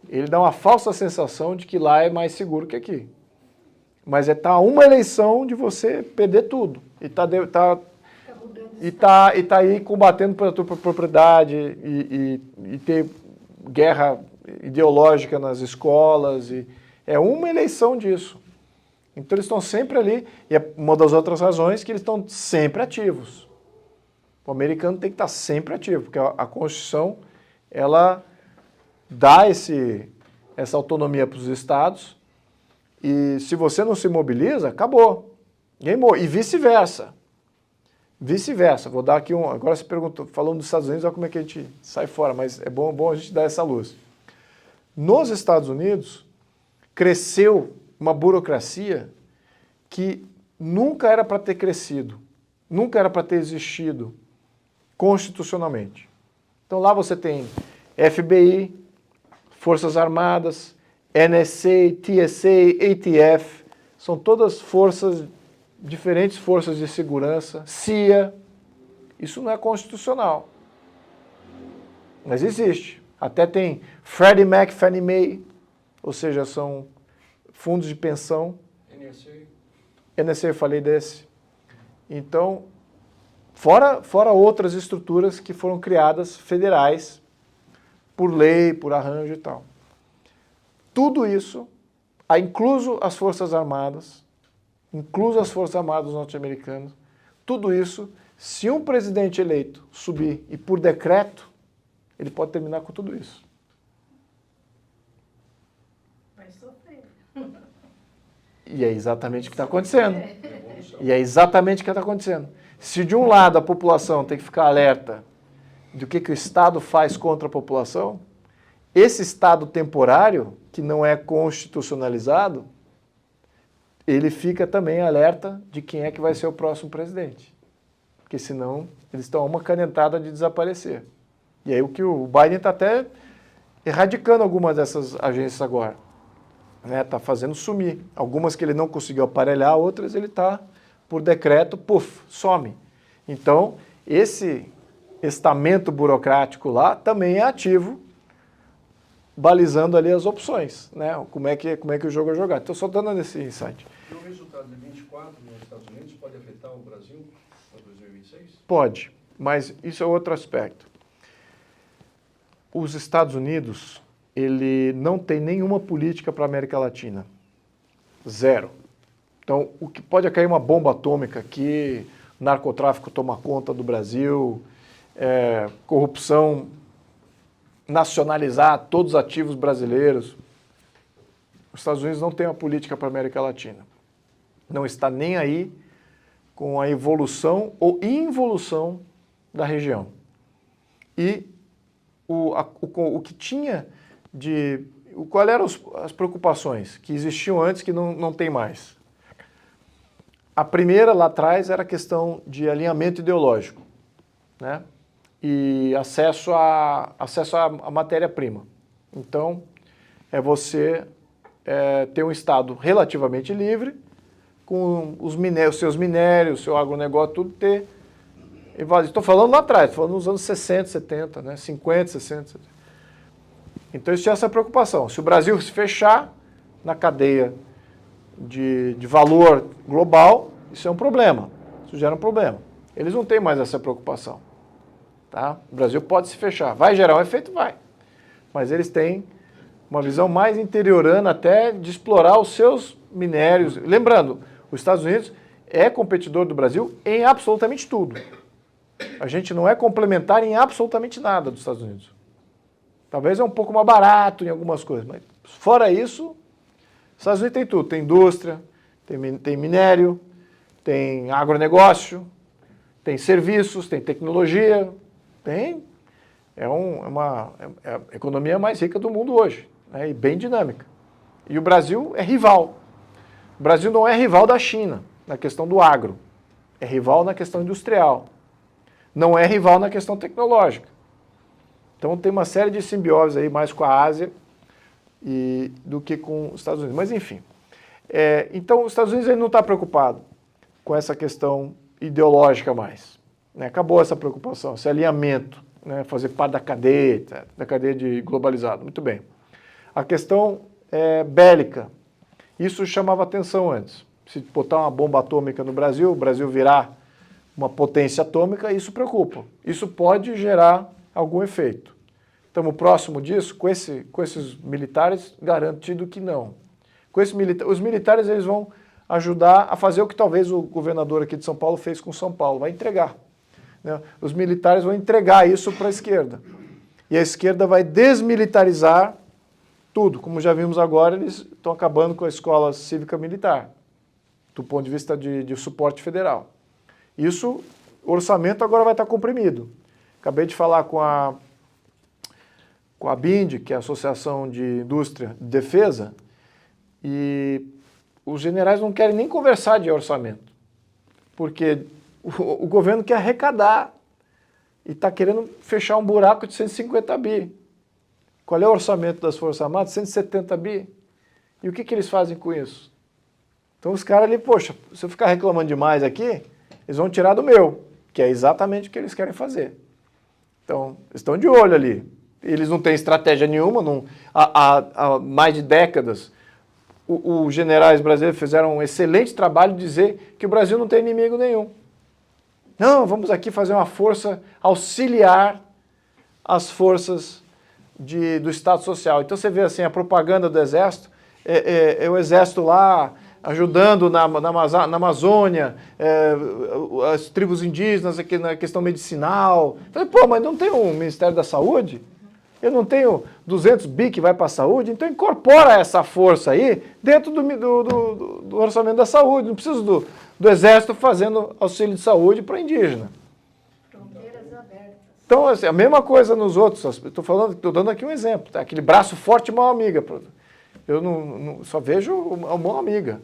ele dá uma falsa sensação de que lá é mais seguro que aqui. Mas tá uma eleição de você perder tudo. E tá aí combatendo pela tua propriedade e ter guerra ideológica nas escolas. É uma eleição disso. Então eles estão sempre ali. E é uma das outras razões que eles estão sempre ativos. O americano tem que estar sempre ativo, porque a Constituição ela dá essa autonomia para os estados. E se você não se mobiliza, acabou. E vice-versa. Vice-versa. Vou dar aqui agora você perguntou, falando dos Estados Unidos, olha como é que a gente sai fora, mas é bom a gente dar essa luz. Nos Estados Unidos, cresceu uma burocracia que nunca era para ter crescido, nunca era para ter existido constitucionalmente. Então lá você tem FBI, Forças Armadas, NSA, TSA, ATF, são todas diferentes forças de segurança, CIA, Isso não é constitucional. Mas existe. Até tem Freddie Mac, Fannie Mae, ou seja, são fundos de pensão. NSA, eu falei desse. Então, fora outras estruturas que foram criadas federais, por lei, por arranjo e tal. Tudo isso, incluso as Forças Armadas, norte-americanas, tudo isso, se um presidente eleito subir e por decreto, ele pode terminar com tudo isso.
Vai sofrer.
E é exatamente o que está acontecendo. E é exatamente o que está acontecendo. Se de um lado a população tem que ficar alerta do que o Estado faz contra a população, esse Estado temporário, que não é constitucionalizado, ele fica também alerta de quem é que vai ser o próximo presidente. Porque senão eles estão a uma canetada de desaparecer. E aí o que o Biden está até erradicando algumas dessas agências agora. Está fazendo sumir. Algumas que ele não conseguiu aparelhar, outras ele está, por decreto, some. Então, esse estamento burocrático lá também é ativo, balizando ali as opções, né? Como é que o jogo é jogado. Então, só dando esse insight.
E o resultado de 24 nos Estados Unidos pode afetar o Brasil para 2026?
Pode, mas isso é outro aspecto. Os Estados Unidos, ele não tem nenhuma política para a América Latina. Zero. Então, o que pode cair uma bomba atômica aqui, narcotráfico toma conta do Brasil, corrupção, nacionalizar todos os ativos brasileiros. Os Estados Unidos não tem uma política para a América Latina. Não está nem aí com a evolução ou involução da região. E o que tinha de... Qual eram as preocupações que existiam antes que não tem mais? A primeira, lá atrás, era a questão de alinhamento ideológico, né? E acesso à matéria-prima. Então, é você ter um Estado relativamente livre, com os seus minérios, o seu agronegócio, tudo ter... Estou falando lá atrás, estou falando nos anos 60, 70, né? 50, 60, 70. Então, isso tinha essa preocupação. Se o Brasil se fechar na cadeia de valor global, isso é um problema. Isso gera um problema. Eles não têm mais essa preocupação. Tá? O Brasil pode se fechar. Vai gerar um efeito? Vai. Mas eles têm uma visão mais interiorana até de explorar os seus minérios. Lembrando, os Estados Unidos é competidor do Brasil em absolutamente tudo. A gente não é complementar em absolutamente nada dos Estados Unidos. Talvez é um pouco mais barato em algumas coisas, mas fora isso, os Estados Unidos tem tudo. Tem indústria, tem minério, tem agronegócio, tem serviços, tem tecnologia, é a economia mais rica do mundo hoje, né, e bem dinâmica. E o Brasil é rival. O Brasil não é rival da China na questão do agro, é rival na questão industrial. Não é rival na questão tecnológica. Então tem uma série de simbioses aí mais com a Ásia do que com os Estados Unidos. Mas enfim. Então os Estados Unidos ele não está preocupado com essa questão ideológica mais. Né? Acabou essa preocupação, esse alinhamento, né? Fazer parte da cadeia, etc., da cadeia de globalizado. Muito bem. A questão bélica. Isso chamava atenção antes. Se botar uma bomba atômica no Brasil, o Brasil virar uma potência atômica, isso preocupa. Isso pode gerar algum efeito. Estamos próximo disso? Com esses militares, garantido que não. Os militares eles vão ajudar a fazer o que talvez o governador aqui de São Paulo fez com São Paulo, vai entregar. Né? Os militares vão entregar isso para a esquerda. E a esquerda vai desmilitarizar tudo. Como já vimos agora, eles estão acabando com a escola cívica militar, do ponto de vista de suporte federal. Isso, o orçamento agora vai estar comprimido. Acabei de falar com a BIND, que é a Associação de Indústria de Defesa, e os generais não querem nem conversar de orçamento, porque o governo quer arrecadar e está querendo fechar um buraco de 150 bi. Qual é o orçamento das Forças Armadas? 170 bi. E o que eles fazem com isso? Então os caras ali, poxa, se eu ficar reclamando demais aqui, eles vão tirar do meu. que é exatamente o que eles querem fazer. Então, estão de olho ali. Eles não têm estratégia nenhuma, há mais de décadas. Os generais brasileiros fizeram um excelente trabalho de dizer que o Brasil não tem inimigo nenhum. Não, vamos aqui fazer uma força auxiliar as forças do Estado Social. Então você vê assim, a propaganda do Exército, é o Exército lá ajudando na Amazônia, as tribos indígenas aqui na questão medicinal. Falei, pô, mas não tem um Ministério da Saúde? Eu não tenho 200 bi que vai para a saúde? Então incorpora essa força aí dentro do orçamento da saúde. Não preciso do Exército fazendo auxílio de saúde para indígena.
Fronteiras abertas.
Então, assim, a mesma coisa nos outros. Estou dando aqui um exemplo. Tá? Aquele braço forte, mão amiga. Eu só vejo a mão amiga.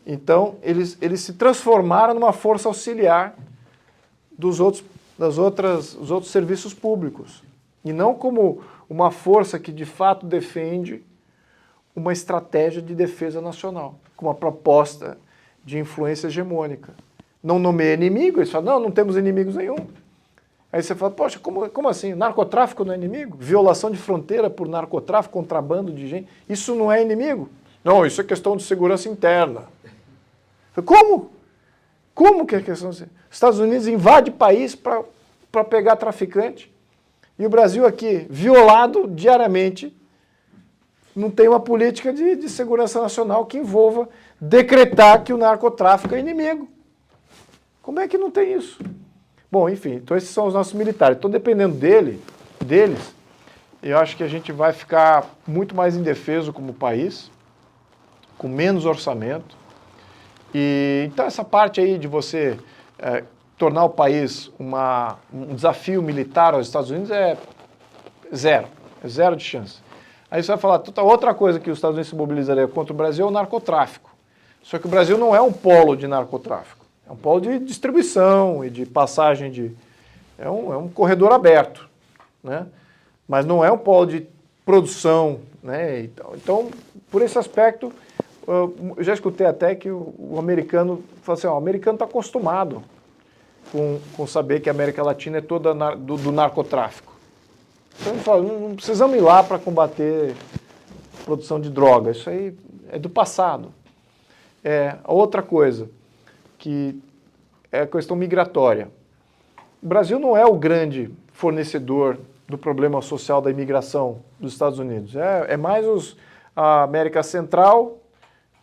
Então, eles se transformaram numa força auxiliar dos outros serviços públicos. E não como uma força que, de fato, defende uma estratégia de defesa nacional, com uma proposta de influência hegemônica. Não nomeia inimigo, eles falam, não temos inimigos nenhum. Aí você fala, poxa, como assim? Narcotráfico não é inimigo? Violação de fronteira por narcotráfico, contrabando de gente, isso não é inimigo? Não, isso é questão de segurança interna. Como? Como que é questão de segurança? Os Estados Unidos invadem país para pegar traficante. E o Brasil aqui, violado diariamente, não tem uma política de segurança nacional que envolva decretar que o narcotráfico é inimigo. Como é que não tem isso? Bom, enfim, então esses são os nossos militares. Então, dependendo deles, eu acho que a gente vai ficar muito mais indefeso como país, com menos orçamento. E então essa parte aí de você tornar o país um desafio militar aos Estados Unidos é zero de chance. Aí você vai falar, outra coisa que os Estados Unidos se mobilizaria contra o Brasil é o narcotráfico. Só que o Brasil não é um polo de narcotráfico. É um polo de distribuição e de passagem é um corredor aberto, né? Mas não é um polo de produção, né? Então, por esse aspecto, eu já escutei até que o americano fala assim, o americano está acostumado com saber que a América Latina é toda do narcotráfico. Então ele fala, não precisamos ir lá para combater a produção de droga, isso aí é do passado. A outra coisa, que é a questão migratória. O Brasil não é o grande fornecedor do problema social da imigração dos Estados Unidos. É mais a América Central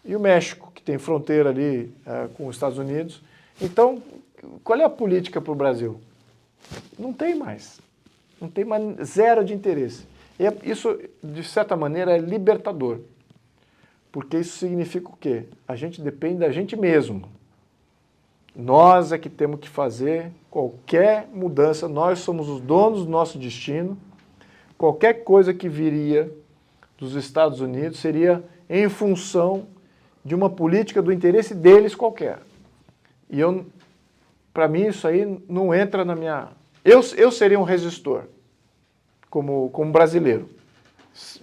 e o México, que tem fronteira ali com os Estados Unidos. Então, qual é a política para o Brasil? Não tem mais. Não tem mais zero de interesse. Isso, de certa maneira, é libertador. Porque isso significa o quê? A gente depende da gente mesmo. Nós é que temos que fazer qualquer mudança, nós somos os donos do nosso destino. Qualquer coisa que viria dos Estados Unidos seria em função de uma política do interesse deles qualquer. E para mim isso aí não entra na minha... Eu seria um resistor, como brasileiro.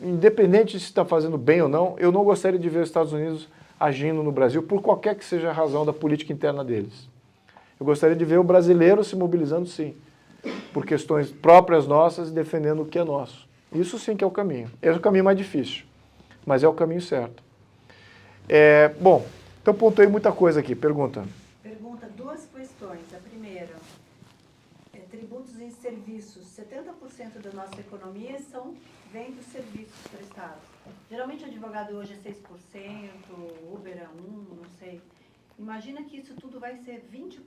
Independente se está fazendo bem ou não, eu não gostaria de ver os Estados Unidos agindo no Brasil, por qualquer que seja a razão da política interna deles. Eu gostaria de ver o brasileiro se mobilizando, sim, por questões próprias nossas e defendendo o que é nosso. Isso sim que é o caminho. Esse é o caminho mais difícil, mas é o caminho certo. Bom, então pontuei muita coisa aqui. Pergunta.
Pergunta, duas questões. A primeira, tributos e serviços. 70% da nossa economia vem dos serviços prestados. Geralmente o advogado hoje é 6%, Uber é 1%, não sei. Imagina que isso tudo vai ser 20%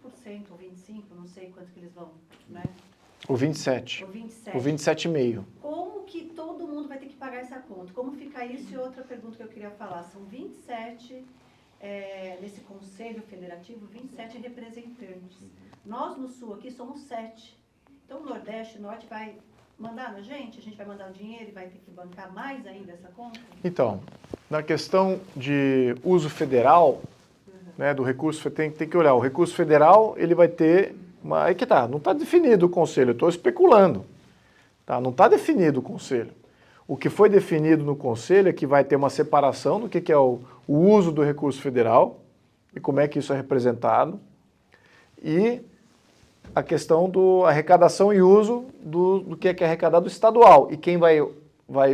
ou 25%, não sei quanto que eles vão, né?
O 27%.
O 27%.
O 27,5%.
Como que todo mundo vai ter que pagar essa conta? Como fica isso? E outra pergunta que eu queria falar. São 27, nesse Conselho Federativo, 27 representantes. Nós no Sul aqui somos 7. Então o Nordeste e o Norte vai mandar na gente? A gente vai mandar o dinheiro e vai ter que bancar mais ainda essa conta? Então,
na questão de uso federal, né, do recurso, tem que olhar. O recurso federal, ele vai ter... Aí que tá, não está definido o conselho, eu estou especulando. Tá? Não está definido o conselho. O que foi definido no conselho é que vai ter uma separação do que é o uso do recurso federal e como é que isso é representado. E a questão do arrecadação e uso do que é arrecadado estadual. E quem vai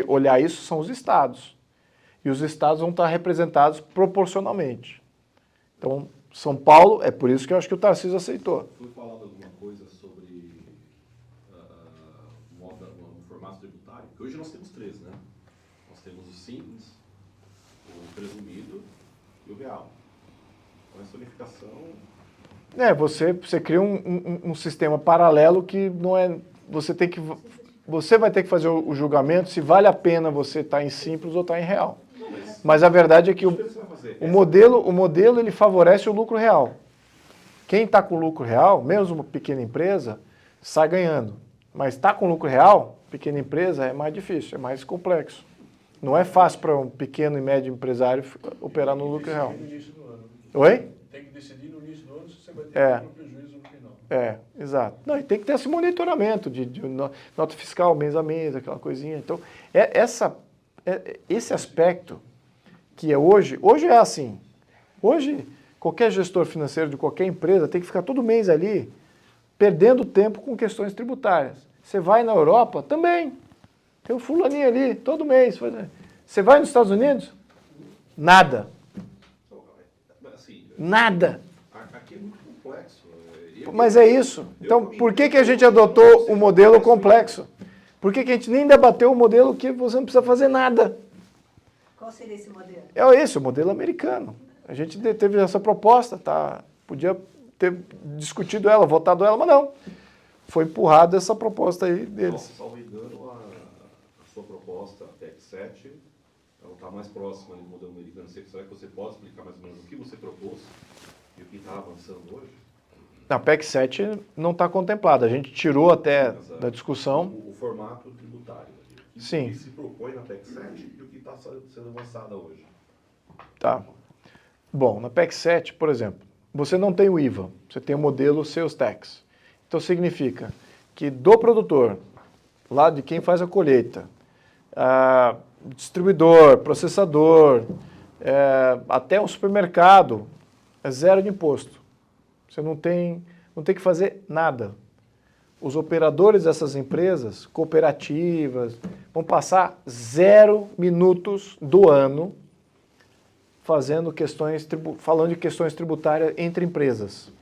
olhar isso são os estados. E os estados vão estar representados proporcionalmente. Então, São Paulo, é por isso que eu acho que o Tarcísio aceitou.
Foi falado alguma coisa sobre o formato tributário? Porque hoje nós temos três, né? Nós temos o simples, o presumido e o real. Com essa unificação...
Você cria um sistema paralelo que não é... Você vai ter que fazer o julgamento se vale a pena você estar em simples ou estar em real. Mas a verdade é que o modelo ele favorece o lucro real. Quem está com lucro real, mesmo uma pequena empresa, sai ganhando. Mas está com lucro real, pequena empresa, é mais difícil, é mais complexo. Não é fácil para um pequeno e médio empresário operar no lucro real. Oi?
Tem que decidir no início do ano se você vai ter um prejuízo no final.
Exato. Não, e tem que ter esse monitoramento de nota fiscal mês a mês, aquela coisinha. Então, esse aspecto que é hoje é assim. Hoje, qualquer gestor financeiro de qualquer empresa tem que ficar todo mês ali perdendo tempo com questões tributárias. Você vai na Europa, também. Tem um fulaninho ali, todo mês. Você vai nos Estados Unidos? Nada. Nada.
Aqui é muito complexo.
Mas é isso. Então, por que a gente adotou o modelo complexo? Por que a gente nem debateu o modelo que você não precisa fazer nada?
Qual seria esse modelo?
É esse, o modelo americano. A gente teve essa proposta, tá? Podia ter discutido ela, votado ela, mas não. Foi empurrada essa proposta aí deles.
Salvo engano, a sua proposta, a PEC 7, ela está mais próxima do modelo americano. Será que você pode explicar mais ou menos o que você propôs e o que está avançando hoje?
A PEC 7 não está contemplada. A gente tirou até da discussão.
O formato tributário.
Sim.
O que se propõe na PEC 7 e o que está sendo avançado hoje.
Tá. Bom, na PEC 7, por exemplo, você não tem o IVA, você tem o modelo Sales Tax. Então significa que do produtor, lá de quem faz a colheita, distribuidor, processador, até o supermercado, é zero de imposto. Você não tem que fazer nada. Os operadores dessas empresas, cooperativas, vão passar 0 minutos do ano falando de questões tributárias entre empresas.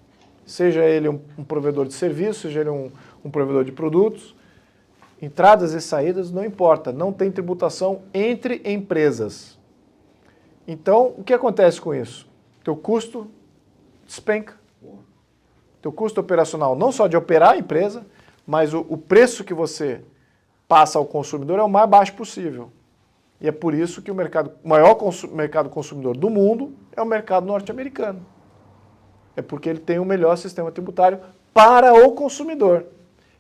Seja ele um provedor de serviços, seja ele um provedor de produtos, entradas e saídas, não importa, não tem tributação entre empresas. Então, o que acontece com isso? Teu custo despenca. Teu custo operacional, não só de operar a empresa, mas o preço que você passa ao consumidor é o mais baixo possível. E é por isso que o maior mercado consumidor do mundo é o mercado norte-americano. É porque ele tem o melhor sistema tributário para o consumidor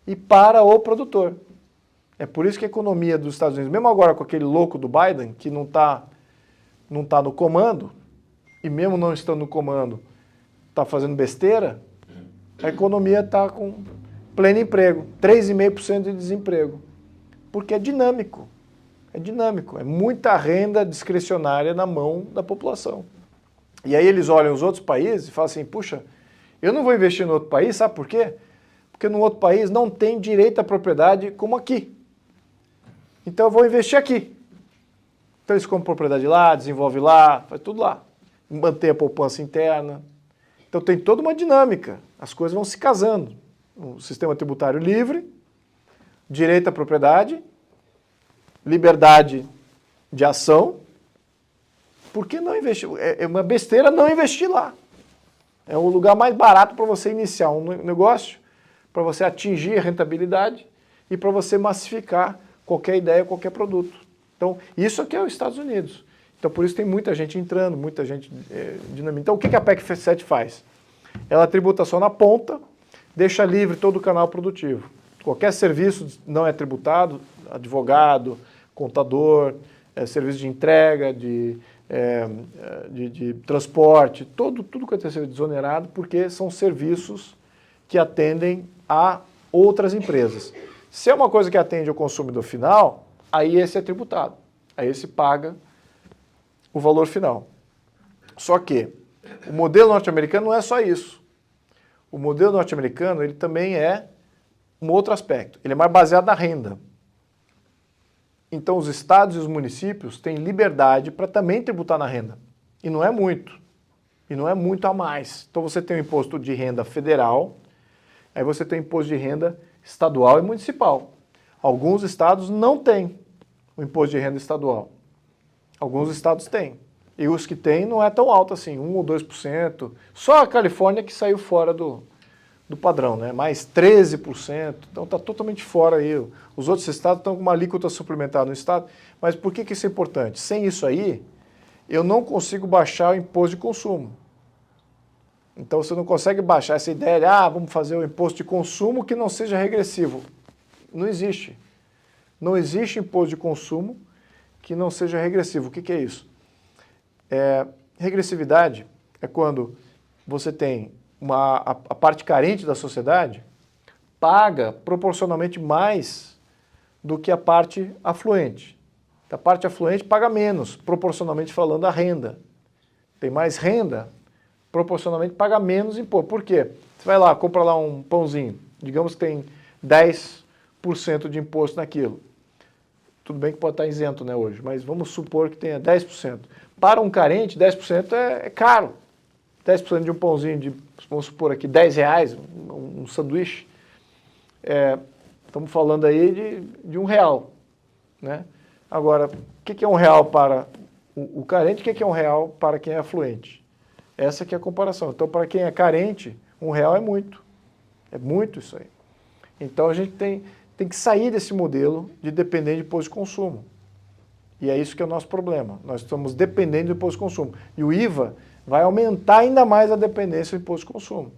e para o produtor. É por isso que a economia dos Estados Unidos, mesmo agora com aquele louco do Biden, que não tá no comando, e mesmo não estando no comando, está fazendo besteira, a economia está com pleno emprego, 3,5% de desemprego. Porque é dinâmico. É dinâmico. É muita renda discricionária na mão da população. E aí eles olham os outros países e falam assim, puxa, eu não vou investir no outro país, sabe por quê? Porque no outro país não tem direito à propriedade como aqui. Então eu vou investir aqui. Então eles compram propriedade lá, desenvolvem lá, faz tudo lá. Mantém a poupança interna. Então tem toda uma dinâmica. As coisas vão se casando. O sistema tributário livre, direito à propriedade, liberdade de ação. Por que não investir? É uma besteira não investir lá. É o lugar mais barato para você iniciar um negócio, para você atingir a rentabilidade e para você massificar qualquer ideia, qualquer produto. Então, isso aqui é os Estados Unidos. Então, por isso tem muita gente entrando, muita gente dinâmica. Então, o que a PEC 7 faz? Ela tributa só na ponta, deixa livre todo o canal produtivo. Qualquer serviço não é tributado, advogado, contador, serviço de entrega, de transporte, tudo que vai ser desonerado, porque são serviços que atendem a outras empresas. Se é uma coisa que atende ao consumidor final, aí esse é tributado, aí esse paga o valor final. Só que o modelo norte-americano não é só isso. o modelo norte-americano ele também é um outro aspecto. Ele é mais baseado na renda. Então, os estados e os municípios têm liberdade para também tributar na renda. E não é muito. E não é muito a mais. Então, você tem o imposto de renda federal, aí você tem o imposto de renda estadual e municipal. Alguns estados não têm o imposto de renda estadual. Alguns estados têm. E os que têm não é tão alto assim, 1 ou 2%. Só a Califórnia que saiu fora do padrão, né? Mais 13%. Então está totalmente fora aí. Os outros estados estão com uma alíquota suplementar no estado. Mas por que isso é importante? Sem isso aí, eu não consigo baixar o imposto de consumo. Então você não consegue baixar essa ideia de, vamos fazer o imposto de consumo que não seja regressivo. Não existe. Não existe imposto de consumo que não seja regressivo. O que é isso? Regressividade é quando você tem a parte carente da sociedade paga proporcionalmente mais do que a parte afluente. A parte afluente paga menos, proporcionalmente falando, a renda. Tem mais renda, proporcionalmente paga menos imposto. Por quê? Você vai lá, compra lá um pãozinho, digamos que tem 10% de imposto naquilo. Tudo bem que pode estar isento, né, hoje, mas vamos supor que tenha 10%. Para um carente, 10% é caro. 10% de um pãozinho de, vamos supor aqui, R$10, um sanduíche. Estamos falando aí de R$1, né? Agora, o que é R$1 para o carente, o que é R$1 para quem é afluente? Essa que é a comparação. Então, para quem é carente, R$1 é muito. É muito isso aí. Então, a gente tem que sair desse modelo de depender de imposto de consumo. E é isso que é o nosso problema. Nós estamos dependendo do imposto de consumo. E o IVA vai aumentar ainda mais a dependência do imposto de consumo.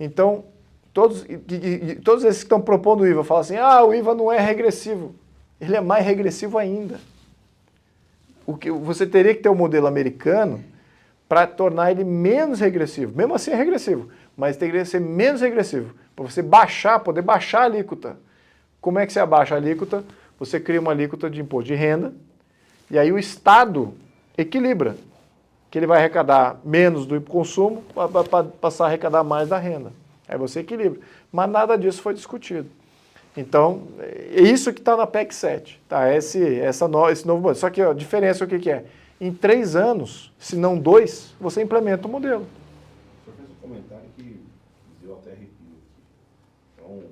Então, todos esses que estão propondo o IVA falam assim, o IVA não é regressivo. Ele é mais regressivo ainda. Você teria que ter um modelo americano para tornar ele menos regressivo. Mesmo assim é regressivo, mas teria que ser menos regressivo. Para você poder baixar a alíquota. Como é que você abaixa a alíquota? Você cria uma alíquota de imposto de renda, e aí o Estado equilibra, que ele vai arrecadar menos do consumo para passar a arrecadar mais da renda. Aí você equilibra. Mas nada disso foi discutido. Então, é isso que está na PEC 7, tá? Esse novo modelo. Só que a diferença o que é? Em 3 anos, se não 2, você implementa o modelo.
O senhor fez um comentário que deu até arrepio. Então,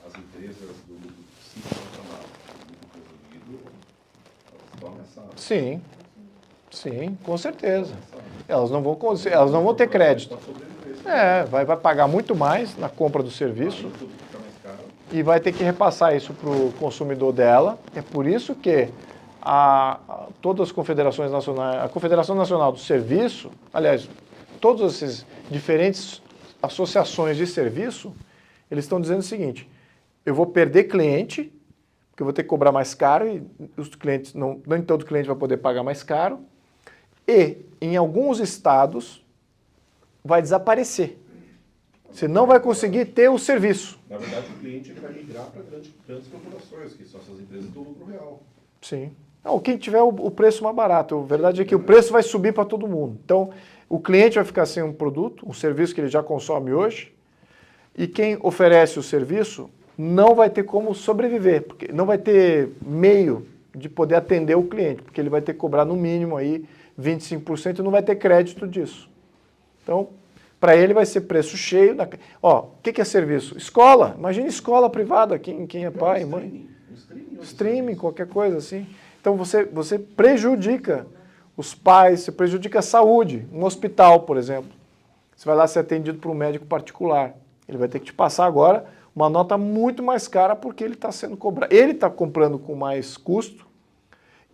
as empresas do lucro simples são chamadas de lucro presumido, elas estão ameaçadas.
Sim, sim, com certeza. Elas não vão ter crédito. Vai pagar muito mais na compra do serviço e vai ter que repassar isso para o consumidor dela. É por isso que todas as confederações nacionais, a Confederação Nacional do Serviço, aliás, todas essas diferentes associações de serviço, eles estão dizendo o seguinte: eu vou perder cliente, porque eu vou ter que cobrar mais caro, e os clientes nem todo cliente vai poder pagar mais caro, e em alguns estados vai desaparecer. Você não vai conseguir ter o serviço.
Na verdade, o cliente vai migrar para grandes corporações, que são essas empresas do lucro real.
Sim. Não, quem tiver o preço mais barato. A verdade é que o preço vai subir para todo mundo. Então, o cliente vai ficar sem um produto, um serviço que ele já consome hoje, e quem oferece o serviço não vai ter como sobreviver, porque não vai ter meio de poder atender o cliente, porque ele vai ter que cobrar no mínimo aí 25% e não vai ter crédito disso. Então, para ele vai ser preço cheio. O que é serviço? Escola. Imagina escola privada, quem é pai, mãe. Streaming, qualquer coisa assim. Então você prejudica os pais, você prejudica a saúde. Um hospital, por exemplo. Você vai lá ser atendido por um médico particular. Ele vai ter que te passar agora uma nota muito mais cara porque ele está sendo cobrado. Ele está comprando com mais custo,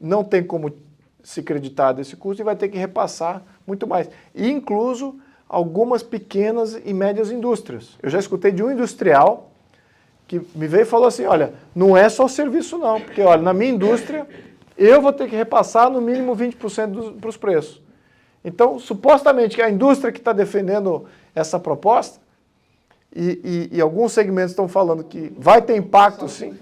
não tem como se creditar desse custo e vai ter que repassar muito mais. E incluso algumas pequenas e médias indústrias. Eu já escutei de um industrial que me veio e falou assim, olha, não é só o serviço não, porque olha, na minha indústria eu vou ter que repassar no mínimo 20% para os preços. Então, supostamente, a indústria que está defendendo essa proposta, e alguns segmentos estão falando que vai ter impacto, sim.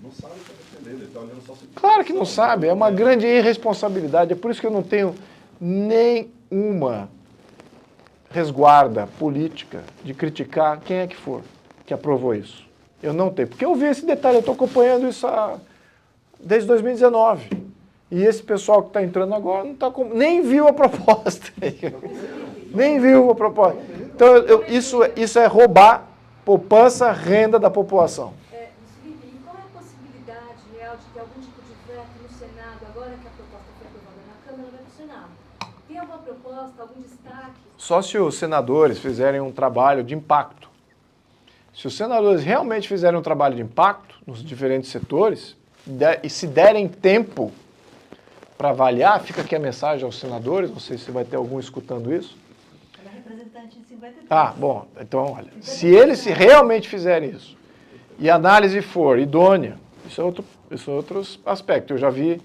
Não sabe o que está defendendo, ele está olhando só se...
Claro que não sabe, é uma grande irresponsabilidade. É por isso que eu não tenho nenhuma resguarda política de criticar quem é que for que aprovou isso. Eu não tenho. Porque eu vi esse detalhe, eu estou acompanhando isso desde 2019. E esse pessoal que está entrando agora não tá nem viu a proposta. Nem viu a proposta. Então, isso é roubar poupança, renda da população.
Felipe, e qual é a possibilidade real de ter algum tipo de veto no Senado, agora que a proposta foi aprovada na Câmara, vai para o Senado? Tem alguma proposta, algum destaque?
Só se os senadores fizerem um trabalho de impacto. Se os senadores realmente fizerem um trabalho de impacto nos diferentes setores e se derem tempo para avaliar, fica aqui a mensagem aos senadores, não sei se vai ter algum escutando isso.
Ela é representante de 53.
Ah, bom, então olha, se eles realmente fizerem isso e a análise for idônea, isso é outro aspecto. Eu já vi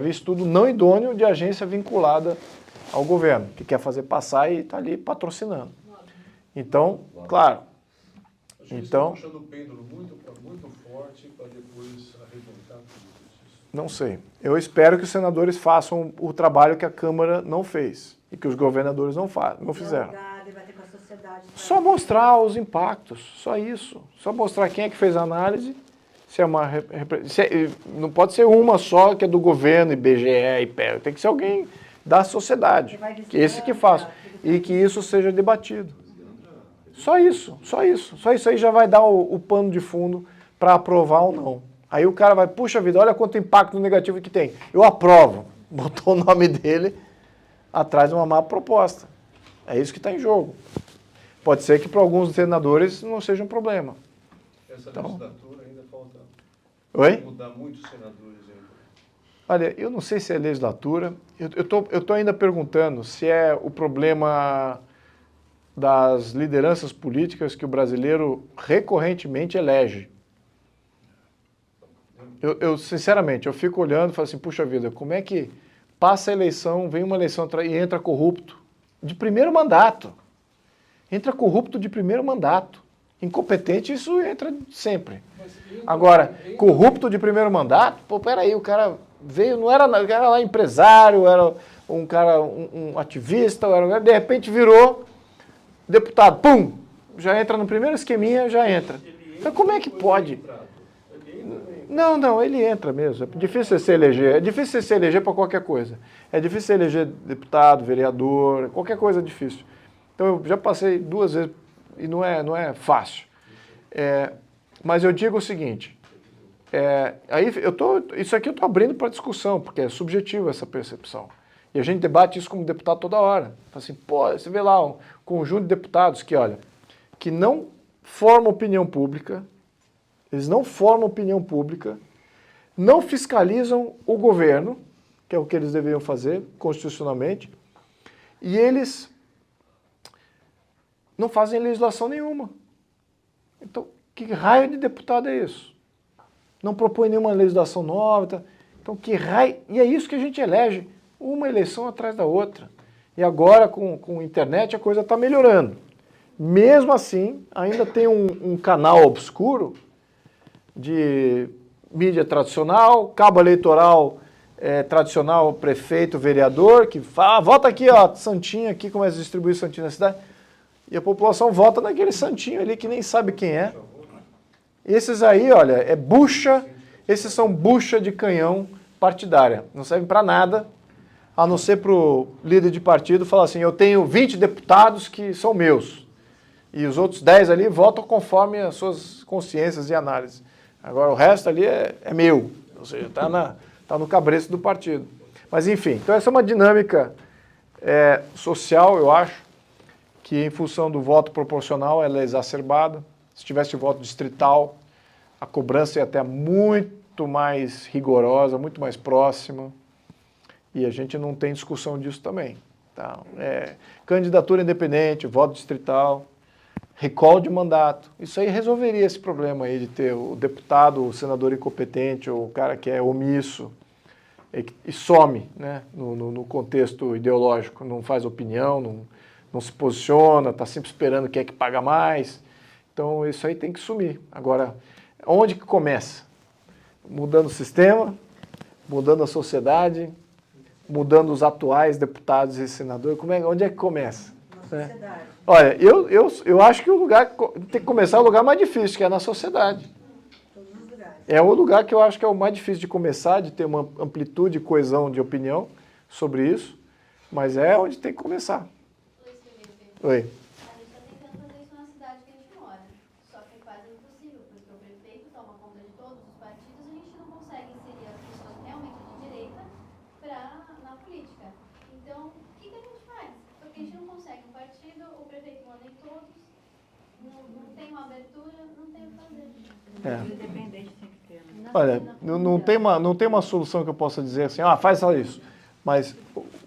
estudo não idôneo de agência vinculada ao governo, que quer fazer passar e está ali patrocinando. Então, claro.
Acho que eles
Então,
estão puxando o pêndulo muito forte para depois arrebentar tudo isso.
não sei. Eu espero que os senadores façam o trabalho que a Câmara não fez e que os governadores não fizeram.
Debater com a sociedade.
Só mostrar os impactos, só isso. Só mostrar quem é que fez a análise, se é uma... não pode ser uma só que é do governo, IBGE, IPEA, tem que ser alguém da sociedade, que esse que faça, e que isso seja debatido. Só isso aí já vai dar o pano de fundo para aprovar ou não. Aí o cara vai, puxa vida, olha quanto impacto negativo que tem. Eu aprovo. Botou o nome dele atrás de uma má proposta. É isso que está em jogo. Pode ser que para alguns senadores não seja um problema.
Essa
Então,
legislatura ainda falta
oi?
mudar muitos senadores ainda.
Olha, eu não sei se é legislatura. Eu tô ainda perguntando se é o problema das lideranças políticas que o brasileiro recorrentemente elege. Sinceramente, eu fico olhando e falo assim, puxa vida, como é que passa a eleição, vem uma eleição e entra corrupto de primeiro mandato. Entra corrupto de primeiro mandato. Incompetente, isso entra sempre. Agora, corrupto de primeiro mandato, pô, peraí, o cara veio, não era lá empresário, era um cara, um ativista, de repente virou deputado, pum, já entra no primeiro esqueminha, já entra. Então como é que pode? Não, ele entra mesmo. É difícil se eleger. É difícil se eleger para qualquer coisa. É difícil eleger deputado, vereador, qualquer coisa é difícil. Então eu já passei 2 vezes e não é fácil. Mas eu digo o seguinte, isso aqui eu estou abrindo para discussão, porque é subjetivo essa percepção. E a gente debate isso como deputado toda hora. Fala assim, pô, você vê lá um conjunto de deputados que, olha, que não formam opinião pública, eles não formam opinião pública, não fiscalizam o governo, que é o que eles deveriam fazer constitucionalmente, e eles não fazem legislação nenhuma. Então, que raio de deputado é isso? Não propõe nenhuma legislação nova. Então, que raio... E é isso que a gente elege, uma eleição atrás da outra. E agora, com a internet, a coisa está melhorando. Mesmo assim, ainda tem um canal obscuro de mídia tradicional, cabo eleitoral tradicional, prefeito, vereador, que fala, vota aqui, ó, santinho aqui, começa a distribuir santinho na cidade. E a população vota naquele santinho ali que nem sabe quem é. Esses aí, olha, esses são bucha de canhão partidária. Não servem para nada, a não ser para o líder de partido falar assim, eu tenho 20 deputados que são meus. E os outros 10 ali votam conforme as suas consciências e análises. Agora o resto ali é meu, ou seja, está no cabresto do partido. Mas enfim, então essa é uma dinâmica social, eu acho, que em função do voto proporcional ela é exacerbada. Se tivesse voto distrital, a cobrança ia até muito mais rigorosa, muito mais próxima, e a gente não tem discussão disso também. Tá? Candidatura independente, voto distrital, recall de mandato, isso aí resolveria esse problema aí de ter o deputado, o senador incompetente, ou o cara que é omisso, e some, né, no contexto ideológico, não faz opinião, não se posiciona, está sempre esperando quem é que paga mais. Então isso aí tem que sumir. Agora, onde que começa? Mudando o sistema, mudando a sociedade, mudando os atuais deputados e senadores. Onde é que começa?
sociedade.
Olha, eu acho que o lugar tem que começar o lugar mais difícil, que é na sociedade.
Todos os lugares.
É o lugar que eu acho que é o mais difícil de começar, de ter uma amplitude e coesão de opinião sobre isso, mas é onde tem que começar. Oi.
A gente está tentando fazer isso na cidade que a gente mora, só que é quase impossível, porque o prefeito toma conta de todos os partidos e a gente não consegue inserir as pessoas realmente de direita na política. Então, o que a gente faz? Porque a gente não consegue um partido, o prefeito manda em todos, não tem uma abertura, não tem o que fazer.
Independente tem que ter. Né?
Olha, não tem uma solução que eu possa dizer assim, faz só isso. Mas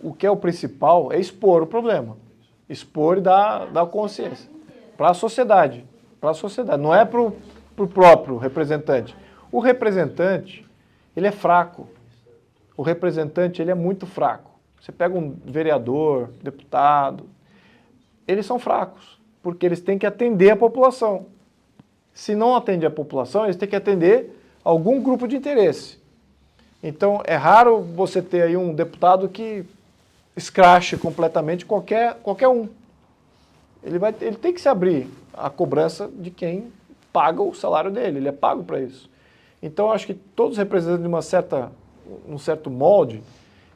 o que é o principal é expor o problema. Expor e dar consciência. Para a sociedade. Não é para o próprio representante. O representante, ele é fraco. O representante, ele é muito fraco. Você pega um vereador, deputado, eles são fracos, porque eles têm que atender a população. Se não atende a população, eles têm que atender algum grupo de interesse. Então, é raro você ter aí um deputado que escrache completamente qualquer um. Ele tem que se abrir à cobrança de quem paga o salário dele, ele é pago para isso. Então, eu acho que todos os representantes de um certo molde,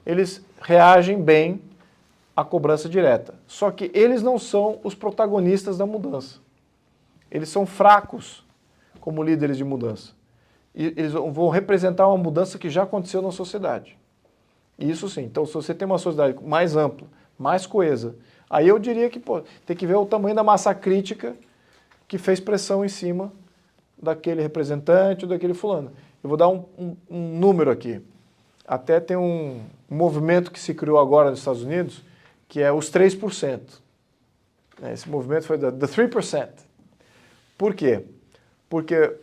eles reagem bem à cobrança direta. Só que eles não são os protagonistas da mudança. Eles são fracos como líderes de mudança. E eles vão representar uma mudança que já aconteceu na sociedade. Isso sim. Então, se você tem uma sociedade mais ampla, mais coesa, aí eu diria que tem que ver o tamanho da massa crítica que fez pressão em cima daquele representante ou daquele fulano. Eu vou dar um número aqui. Até tem um movimento que se criou agora nos Estados Unidos, que é os 3%. Esse movimento foi the 3%. Por quê? Porque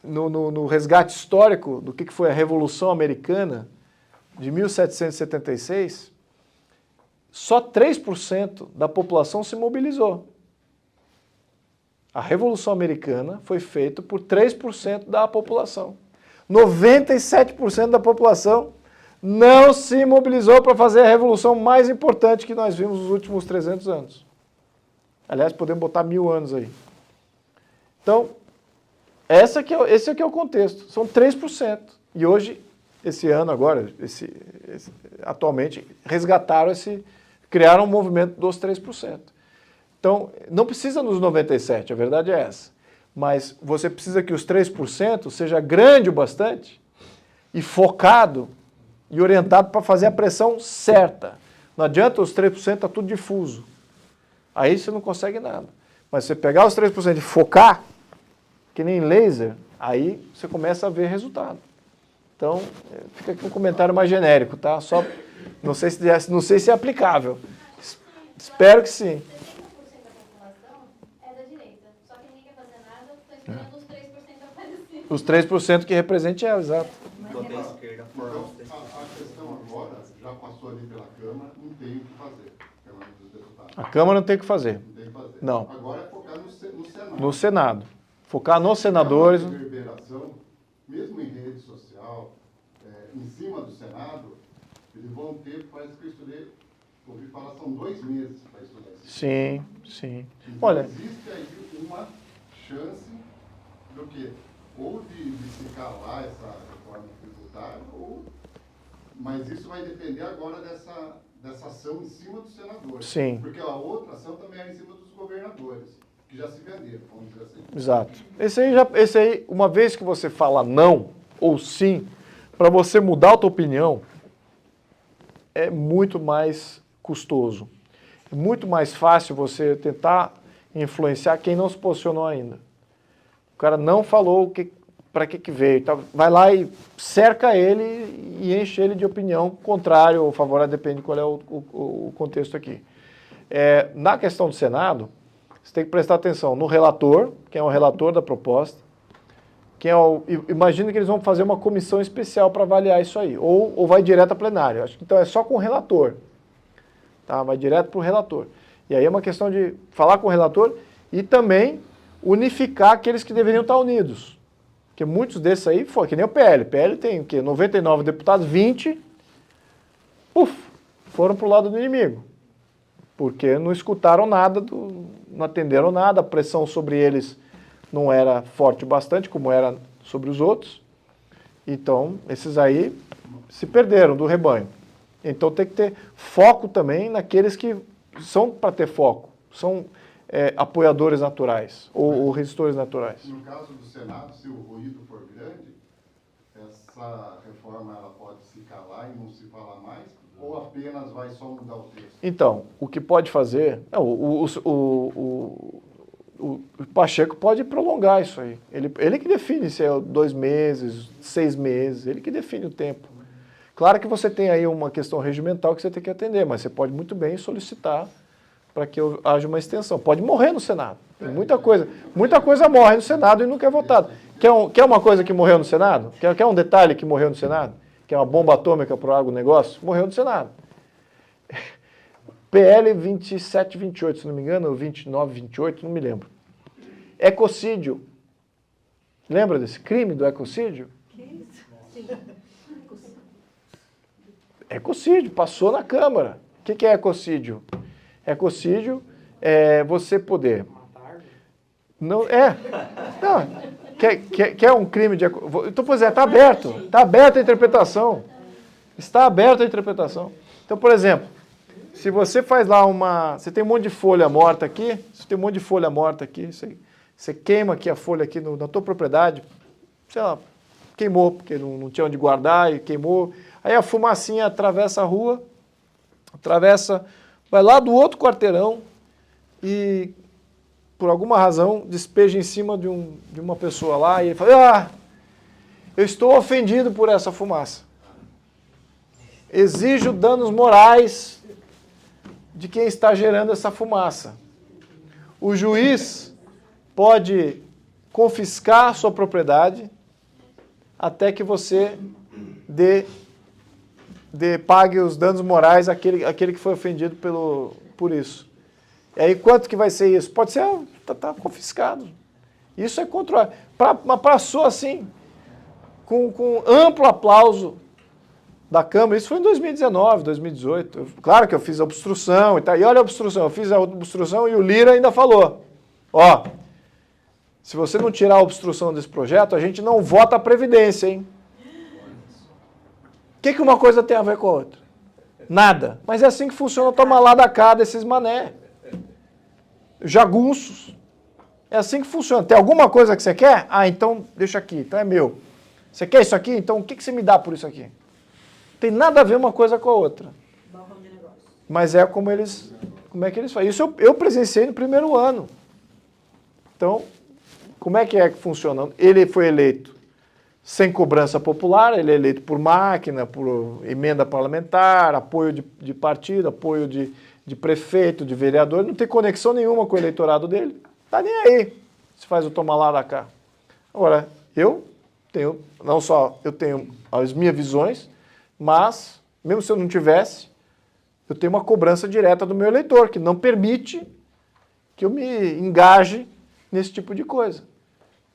no resgate histórico do que foi a Revolução Americana de 1776, só 3% da população se mobilizou. A Revolução Americana foi feita por 3% da população. 97% da população não se mobilizou para fazer a revolução mais importante que nós vimos nos últimos 300 anos. Aliás, podemos botar 1000 anos aí. Então, esse aqui é o contexto. São 3%. E hoje, esse ano agora, atualmente, criaram um movimento dos 3%. Então, não precisa nos 97%, a verdade é essa. Mas você precisa que os 3% seja grande o bastante e focado e orientado para fazer a pressão certa. Não adianta os 3% estar tudo difuso. Aí você não consegue nada. Mas você pegar os 3% e focar, que nem laser, aí você começa a ver resultado. Então, fica aqui um comentário mais genérico, tá? Só, não sei se é aplicável. Espero que sim.
70% da população é da direita, só que ninguém quer fazer nada, estão esperando os 3% aparecer.
Os 3% que represente ela, exato.
Então, a questão agora, já passou ali pela Câmara, não tem o que fazer, Câmara dos Deputados.
A Câmara não tem o que fazer.
Não tem o que fazer.
Não.
Agora é focar no Senado.
No Senado. Focar nos senadores.
A reverberação, mesmo em rede social, em cima do Senado, eles vão ter, parece que eu estudei, ouvi falar, são 2 meses para estudar isso.
Sim, sim.
Então,
Olha,
existe aí uma chance do quê? Ou de se calar essa reforma tributária, mas isso vai depender agora dessa ação em cima dos senadores.
Sim.
Porque a outra ação também é em cima dos governadores, que já se venderam, vamos dizer assim.
exato. Esse aí, uma vez que você fala não ou sim, para você mudar a tua opinião, é muito mais custoso. É muito mais fácil você tentar influenciar quem não se posicionou ainda. O cara não falou para que veio. Então, vai lá e cerca ele e enche ele de opinião contrária ou favorável, depende de qual é o contexto aqui. Na questão do Senado, você tem que prestar atenção no relator, quem é o relator da proposta, imagina que eles vão fazer uma comissão especial para avaliar isso aí, ou vai direto a plenário. Acho que então é só com o relator. Tá? Vai direto para o relator. E aí é uma questão de falar com o relator e também unificar aqueles que deveriam estar unidos. Porque muitos desses aí foi que nem o PL. O PL tem o quê? 99 deputados, 20 foram para o lado do inimigo. porque não escutaram nada, não atenderam nada, a pressão sobre eles não era forte o bastante, como era sobre os outros. Então, esses aí se perderam do rebanho. Então tem que ter foco também naqueles que são para ter foco, são apoiadores naturais ou resistores naturais.
No caso do Senado, se o ruído for grande, essa reforma ela pode se calar e não se falar mais, ou apenas vai só mudar o texto?
Então, o que pode fazer, o Pacheco pode prolongar isso aí. Ele que define se é 2 meses, 6 meses, ele que define o tempo. Claro que você tem aí uma questão regimental que você tem que atender, mas você pode muito bem solicitar para que haja uma extensão. Pode morrer no Senado. Tem muita coisa morre no Senado e nunca é votado. Quer uma coisa que morreu no Senado? Quer um detalhe que morreu no Senado? Quer uma bomba atômica para o agronegócio? Morreu no Senado. PL 2728, se não me engano, ou 2928, não me lembro. Ecocídio. Lembra desse crime do ecocídio?
Que isso?
Sim.
Ecocídio, passou na Câmara. O que é ecocídio? Ecocídio é você poder... Não, quer um crime de... Então, pois está aberto. Está aberta a interpretação. Está aberta a interpretação. Então, por exemplo, se você faz lá você tem um monte de folha morta aqui, você queima aqui a folha aqui na tua propriedade, sei lá, queimou, porque não tinha onde guardar e queimou. Aí a fumacinha atravessa a rua, vai lá do outro quarteirão e, por alguma razão, despeja em cima de uma pessoa lá e ele fala, eu estou ofendido por essa fumaça. Exijo danos morais de quem está gerando essa fumaça. O juiz pode confiscar a sua propriedade até que você pague os danos morais àquele que foi ofendido por isso. E aí quanto que vai ser isso? Pode ser, tá confiscado. Isso é controlado. Mas passou assim, com amplo aplauso da Câmara. Isso foi em 2019, 2018. Claro que eu fiz a obstrução e tal. E olha a obstrução, eu fiz a obstrução e o Lira ainda falou, se você não tirar a obstrução desse projeto, a gente não vota a Previdência, hein? O que uma coisa tem a ver com a outra? Nada. Mas é assim que funciona, toma lá da cá desses mané. Jagunços. É assim que funciona. Tem alguma coisa que você quer? Então deixa aqui, então é meu. Você quer isso aqui? Então o que você me dá por isso aqui? Tem nada a ver uma coisa com a outra. Mas como é que eles fazem? Isso eu presenciei no primeiro ano. Então, como é que funciona? Ele foi eleito sem cobrança popular, ele é eleito por máquina, por emenda parlamentar, apoio de partido, apoio de prefeito, de vereador, não tem conexão nenhuma com o eleitorado dele. Tá nem aí se faz o tomar lá da cá. Agora, eu tenho as minhas visões, mas, mesmo se eu não tivesse, eu tenho uma cobrança direta do meu eleitor, que não permite que eu me engaje nesse tipo de coisa.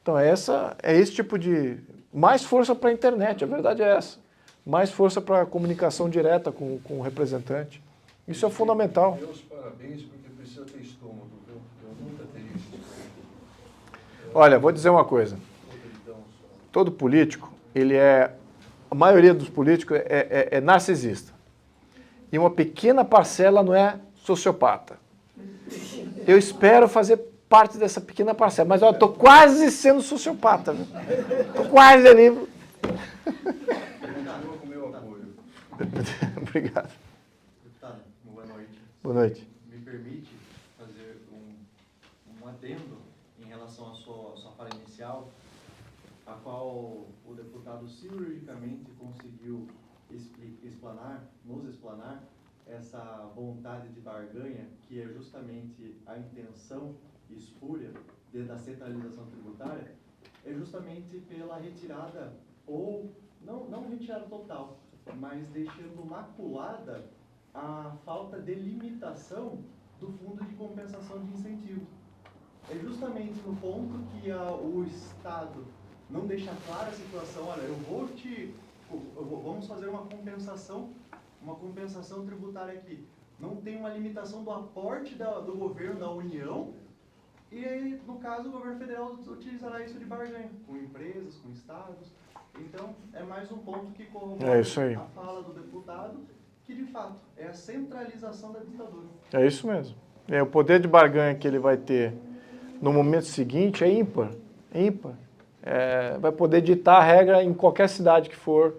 Então, é esse tipo de... Mais força para a internet, a verdade é essa. Mais força para a comunicação direta com o representante. Isso é fundamental.
Meus parabéns, porque precisa ter estômago. Eu nunca teria esse tipo de...
Olha, vou dizer uma coisa. Todo político, a maioria dos políticos é narcisista. E uma pequena parcela não é sociopata. Eu espero fazer parte dessa pequena parcela, mas eu estou quase sendo sociopata. Estou quase ali.
Continua com o meu apoio.
Obrigado.
Deputado, boa noite.
Boa noite.
Me permite fazer um adendo em relação à sua fala inicial, a qual o deputado cirurgicamente conseguiu nos explanar essa vontade de barganha, que é justamente a intenção espúria da centralização tributária, é justamente pela retirada, ou não retirada total, mas deixando maculada a falta de limitação do fundo de compensação de incentivo. É justamente no ponto que o Estado não deixa clara a situação, olha, vamos fazer uma compensação tributária aqui, não tem uma limitação do aporte do governo, da União, e aí, no caso, o governo federal utilizará isso de barganha, com empresas, com estados. Então, é mais um ponto que corrobora a fala do deputado, que de fato é a centralização da ditadura.
É isso mesmo. O poder de barganha que ele vai ter no momento seguinte é ímpar. Ímpar. Vai poder ditar a regra em qualquer cidade que for,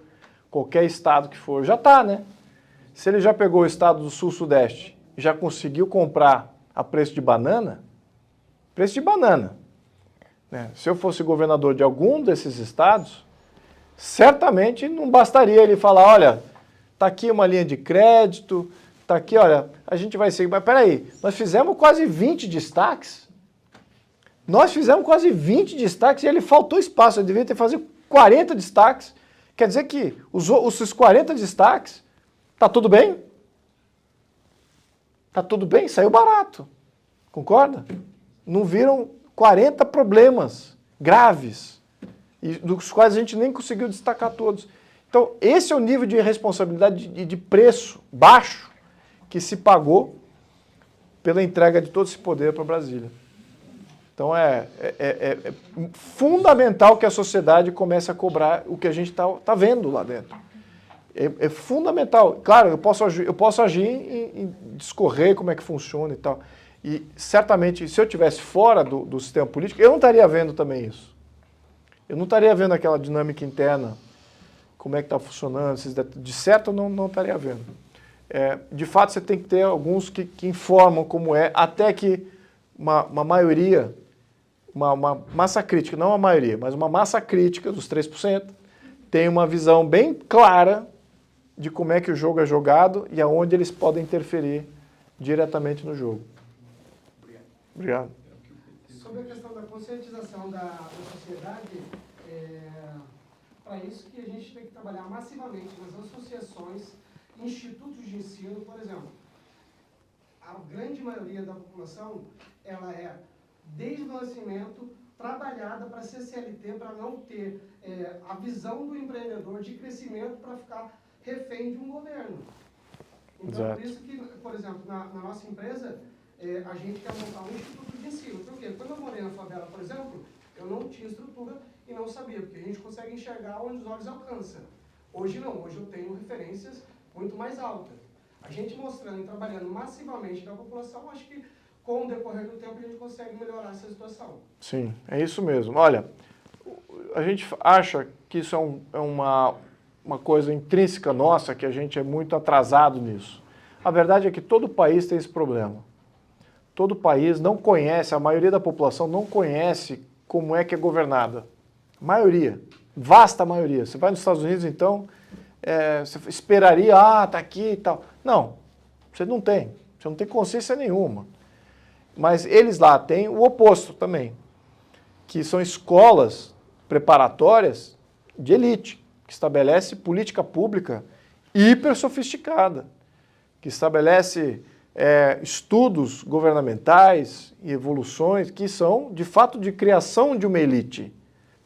qualquer estado que for. Já está, né? Se ele já pegou o estado do Sul-Sudeste e já conseguiu comprar a preço de banana, né? Se eu fosse governador de algum desses estados, certamente não bastaria ele falar, olha, está aqui uma linha de crédito, está aqui, olha, a gente vai seguir. Mas peraí, nós fizemos quase 20 destaques. E ele faltou espaço, ele devia ter fazer 40 destaques. Quer dizer que os 40 destaques, tá tudo bem? Tá tudo bem? Saiu barato. Concorda? Não viram 40 problemas graves, e dos quais a gente nem conseguiu destacar todos. Então, esse é o nível de responsabilidade de preço baixo que se pagou pela entrega de todo esse poder para Brasília. Então, é fundamental que a sociedade comece a cobrar o que a gente tá vendo lá dentro. É fundamental. Claro, eu posso agir em discorrer como é que funciona e tal. E, certamente, se eu estivesse fora do sistema político, eu não estaria vendo também isso. Eu não estaria vendo aquela dinâmica interna, como é que está funcionando, de certo eu não estaria vendo. De fato, você tem que ter alguns que informam como é, até que uma maioria, uma massa crítica, não a maioria, mas uma massa crítica dos 3%, tem uma visão bem clara de como é que o jogo é jogado e aonde eles podem interferir diretamente no jogo. Obrigado.
Sobre a questão da conscientização da sociedade, para isso que a gente tem que trabalhar massivamente nas associações, institutos de ensino, por exemplo. A grande maioria da população, ela é, desde o nascimento, trabalhada para ser CLT, para não ter a visão do empreendedor de crescimento para ficar refém de um governo. Então,
Exato.
por isso que, por exemplo, na nossa empresa, a gente quer montar um instituto de ensino. Por quê? Quando eu morei na favela, por exemplo, eu não tinha estrutura e não sabia, porque a gente consegue enxergar onde os olhos alcançam. Hoje não, hoje eu tenho referências muito mais altas. A gente mostrando e trabalhando massivamente na população, acho que com o decorrer do tempo a gente consegue melhorar essa situação.
Sim, é isso mesmo. Olha, a gente acha que isso é uma coisa intrínseca nossa, que a gente é muito atrasado nisso. A verdade é que todo país tem esse problema. Todo país não conhece, a maioria da população não conhece como é que é governada. Maioria, vasta maioria. Você vai nos Estados Unidos, então, você esperaria, tá aqui e tal. Não, você não tem consciência nenhuma. Mas eles lá têm o oposto também, que são escolas preparatórias de elite, que estabelece política pública hiper sofisticada, que estabelece estudos governamentais e evoluções que são, de fato, de criação de uma elite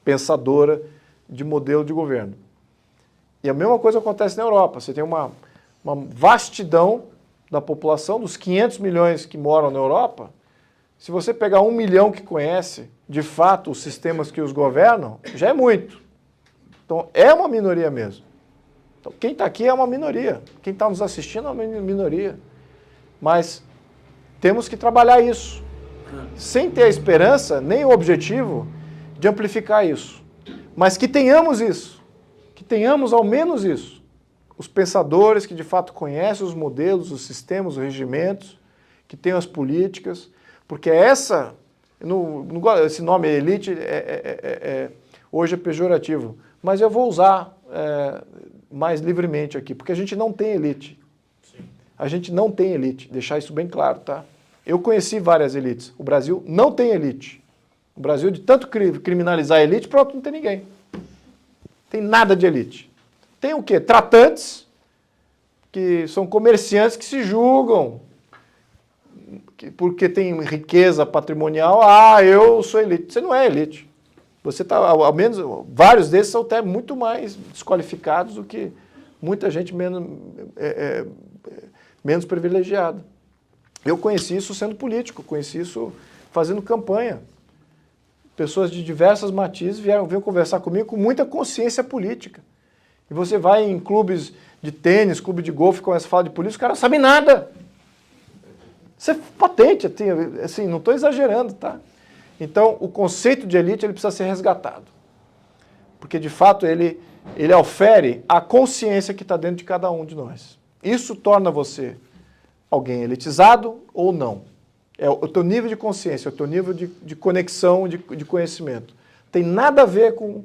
pensadora de modelo de governo. E a mesma coisa acontece na Europa. Você tem uma vastidão da população, dos 500 milhões que moram na Europa. Se você pegar 1 milhão que conhece, de fato, os sistemas que os governam, já é muito. Então, é uma minoria mesmo. Então, quem está aqui é uma minoria. Quem está nos assistindo é uma minoria. Mas temos que trabalhar isso, sem ter a esperança, nem o objetivo de amplificar isso. Mas que tenhamos isso, que tenhamos ao menos isso. Os pensadores que de fato conhecem os modelos, os sistemas, os regimentos, que tenham as políticas, porque esse nome elite hoje é pejorativo, mas eu vou usar mais livremente aqui, porque a gente não tem elite. A gente não tem elite, deixar isso bem claro, tá? Eu conheci várias elites. O Brasil não tem elite. O Brasil, de tanto criminalizar a elite, pronto, não tem ninguém. Tem nada de elite. Tem o quê? Tratantes, que são comerciantes que se julgam, porque tem riqueza patrimonial, eu sou elite. Você não é elite. Você está, ao menos, vários desses são até muito mais desqualificados do que muita gente menos privilegiada. Eu conheci isso sendo político, conheci isso fazendo campanha. Pessoas de diversas matizes vieram conversar comigo com muita consciência política. E você vai em clubes de tênis, clube de golfe, começa a falar de política, os caras não sabem nada. Isso é patente, assim, não estou exagerando, tá? Então, o conceito de elite ele precisa ser resgatado. Porque, de fato, ele ofere a consciência que está dentro de cada um de nós. Isso torna você alguém elitizado ou não. É o teu nível de consciência, é o teu nível de conexão, de conhecimento. Tem nada a ver com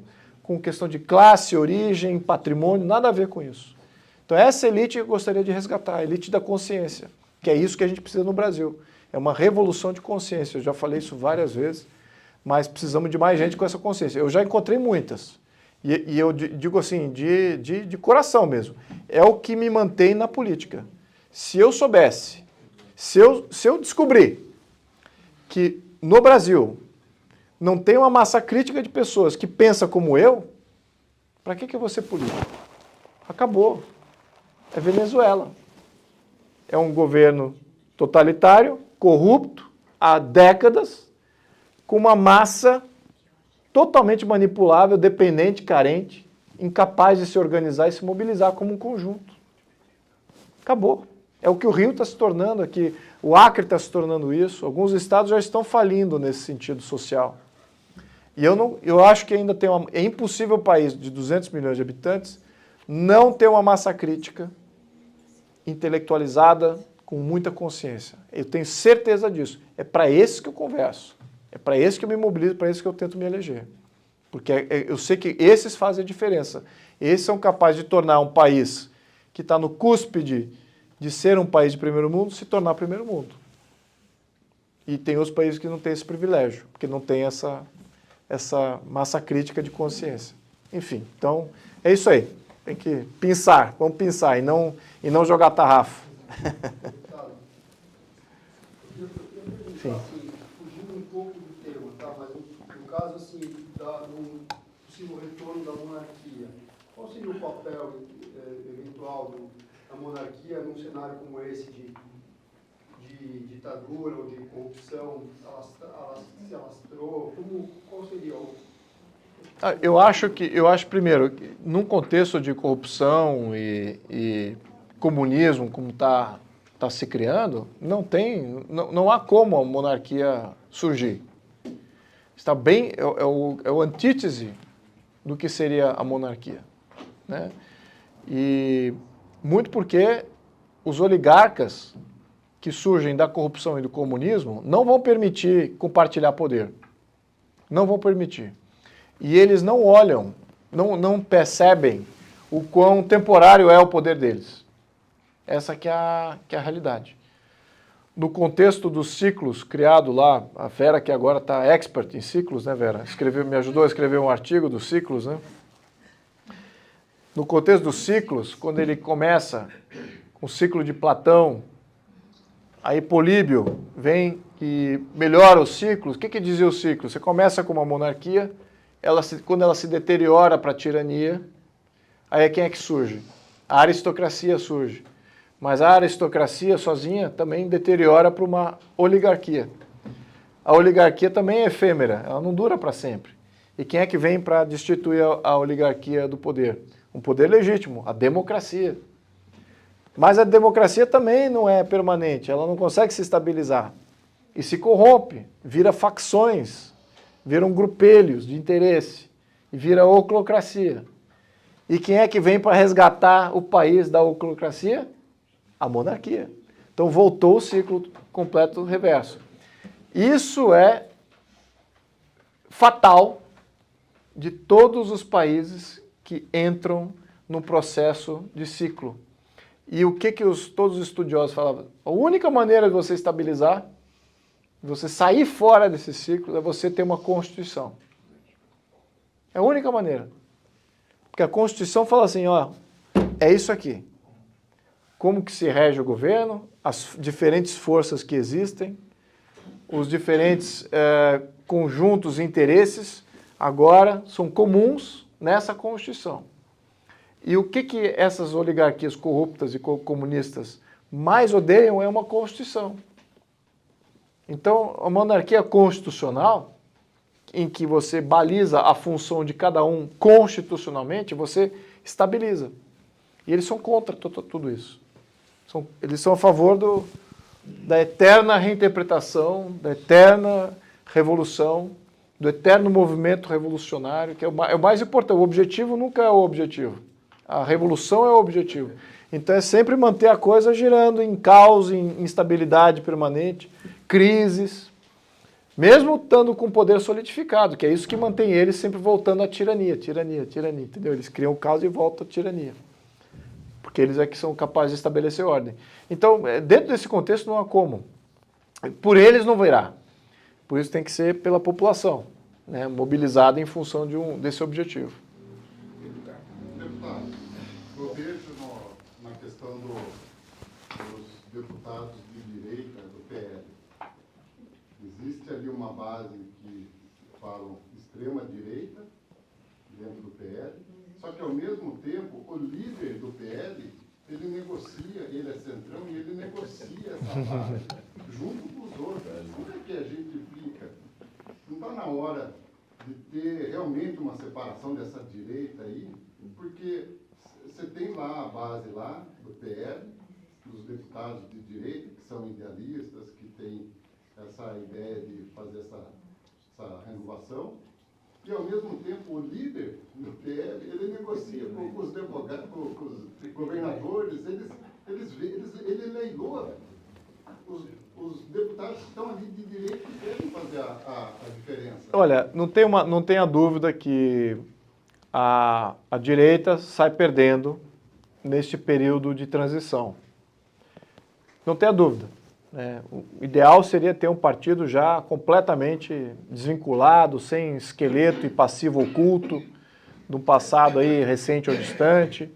questão de classe, origem, patrimônio, nada a ver com isso. Então essa elite eu gostaria de resgatar, a elite da consciência, que é isso que a gente precisa no Brasil. É uma revolução de consciência, eu já falei isso várias vezes, mas precisamos de mais gente com essa consciência. Eu já encontrei muitas, e eu digo assim, de coração mesmo, é o que me mantém na política. Se eu soubesse, se eu descobrir que no Brasil não tem uma massa crítica de pessoas que pensa como eu, para que eu vou ser político? Acabou. É Venezuela. É um governo totalitário, corrupto, há décadas, com uma massa totalmente manipulável, dependente, carente, incapaz de se organizar e se mobilizar como um conjunto. Acabou. É o que o Rio está se tornando aqui, o Acre está se tornando isso, alguns estados já estão falindo nesse sentido social. E eu acho que ainda é impossível um país de 200 milhões de habitantes não ter uma massa crítica, intelectualizada, com muita consciência. Eu tenho certeza disso. É para esses que eu converso, é para esses que eu me mobilizo, para esses que eu tento me eleger. Porque eu sei que esses fazem a diferença. Esses são capazes de tornar um país que está no cúspide de ser um país de primeiro mundo, se tornar primeiro mundo. E tem os países que não têm esse privilégio, porque não tem essa massa crítica de consciência. Enfim, então, é isso aí. Tem que pensar, vamos pensar, e não jogar tarrafa.
Sim. Fugindo um pouco do tema, tá? Mas no caso, assim, do possível retorno da monarquia, qual seria o papel eventual da monarquia num cenário como esse de ditadura ou de corrupção se alastrou? Qual seria o...
Eu acho primeiro, que num contexto de corrupção e comunismo, como está se criando, não há como a monarquia surgir. Está bem, é o antítese do que seria a monarquia, né? E muito porque os oligarcas que surgem da corrupção e do comunismo não vão permitir compartilhar poder. Não vão permitir. E eles não olham, não percebem o quão temporário é o poder deles. Essa que é a realidade. No contexto dos ciclos criado lá, a Vera que agora está expert em ciclos, né, Vera? Me ajudou a escrever um artigo dos ciclos, né? No contexto dos ciclos, quando ele começa com o ciclo de Platão, aí Políbio vem e melhora os ciclos. O que dizia o ciclo? Você começa com uma monarquia, quando ela se deteriora para a tirania, aí quem é que surge? A aristocracia surge. Mas a aristocracia sozinha também deteriora para uma oligarquia. A oligarquia também é efêmera, ela não dura para sempre. E quem é que vem para destituir a oligarquia do poder? Um poder legítimo, a democracia. Mas a democracia também não é permanente, ela não consegue se estabilizar. E se corrompe, vira facções, viram grupelhos de interesse, e vira oclocracia. E quem é que vem para resgatar o país da oclocracia? A monarquia. Então voltou o ciclo completo reverso. Isso é fatal de todos os países que entram no processo de ciclo. E o que todos os estudiosos falavam? A única maneira de você estabilizar, de você sair fora desse ciclo, é você ter uma Constituição. É a única maneira. Porque a Constituição fala assim, ó, é isso aqui. Como que se rege o governo, as diferentes forças que existem, os diferentes conjuntos e interesses, agora são comuns nessa Constituição. E o que essas oligarquias corruptas e comunistas mais odeiam é uma Constituição. Então, a monarquia constitucional, em que você baliza a função de cada um constitucionalmente, você estabiliza. E eles são contra tudo isso. Eles são a favor da eterna reinterpretação, da eterna revolução, do eterno movimento revolucionário, que é o mais importante. O objetivo nunca é o objetivo. A revolução é o objetivo. Então é sempre manter a coisa girando em caos, em instabilidade permanente, crises, mesmo estando com o poder solidificado, que é isso que mantém eles sempre voltando à tirania, entendeu? Eles criam o caos e voltam à tirania, porque eles é que são capazes de estabelecer ordem. Então, dentro desse contexto não há como. Por eles não virá. Por isso tem que ser pela população, né, mobilizada em função desse objetivo.
Deputado, eu vejo na questão dos deputados de direita do PL. Existe ali uma base que falam extrema-direita dentro do PL, só que ao mesmo tempo o líder do PL, ele negocia, ele é centrão e ele negocia essa base junto com os outros. Como é que a gente fica? Não está na hora de ter realmente uma separação dessa direita aí? Porque você tem lá a base lá do PL, dos deputados de direita, que são idealistas, que têm essa ideia de fazer essa renovação, e ao mesmo tempo o líder do PL, ele negocia com os advogados, com os governadores, ele leiloa os deputados que estão ali de direita que querem fazer a diferença.
Olha, não tenha dúvida que a direita sai perdendo neste período de transição. Não tenha dúvida. O ideal seria ter um partido já completamente desvinculado, sem esqueleto e passivo oculto, de um passado aí recente ou distante.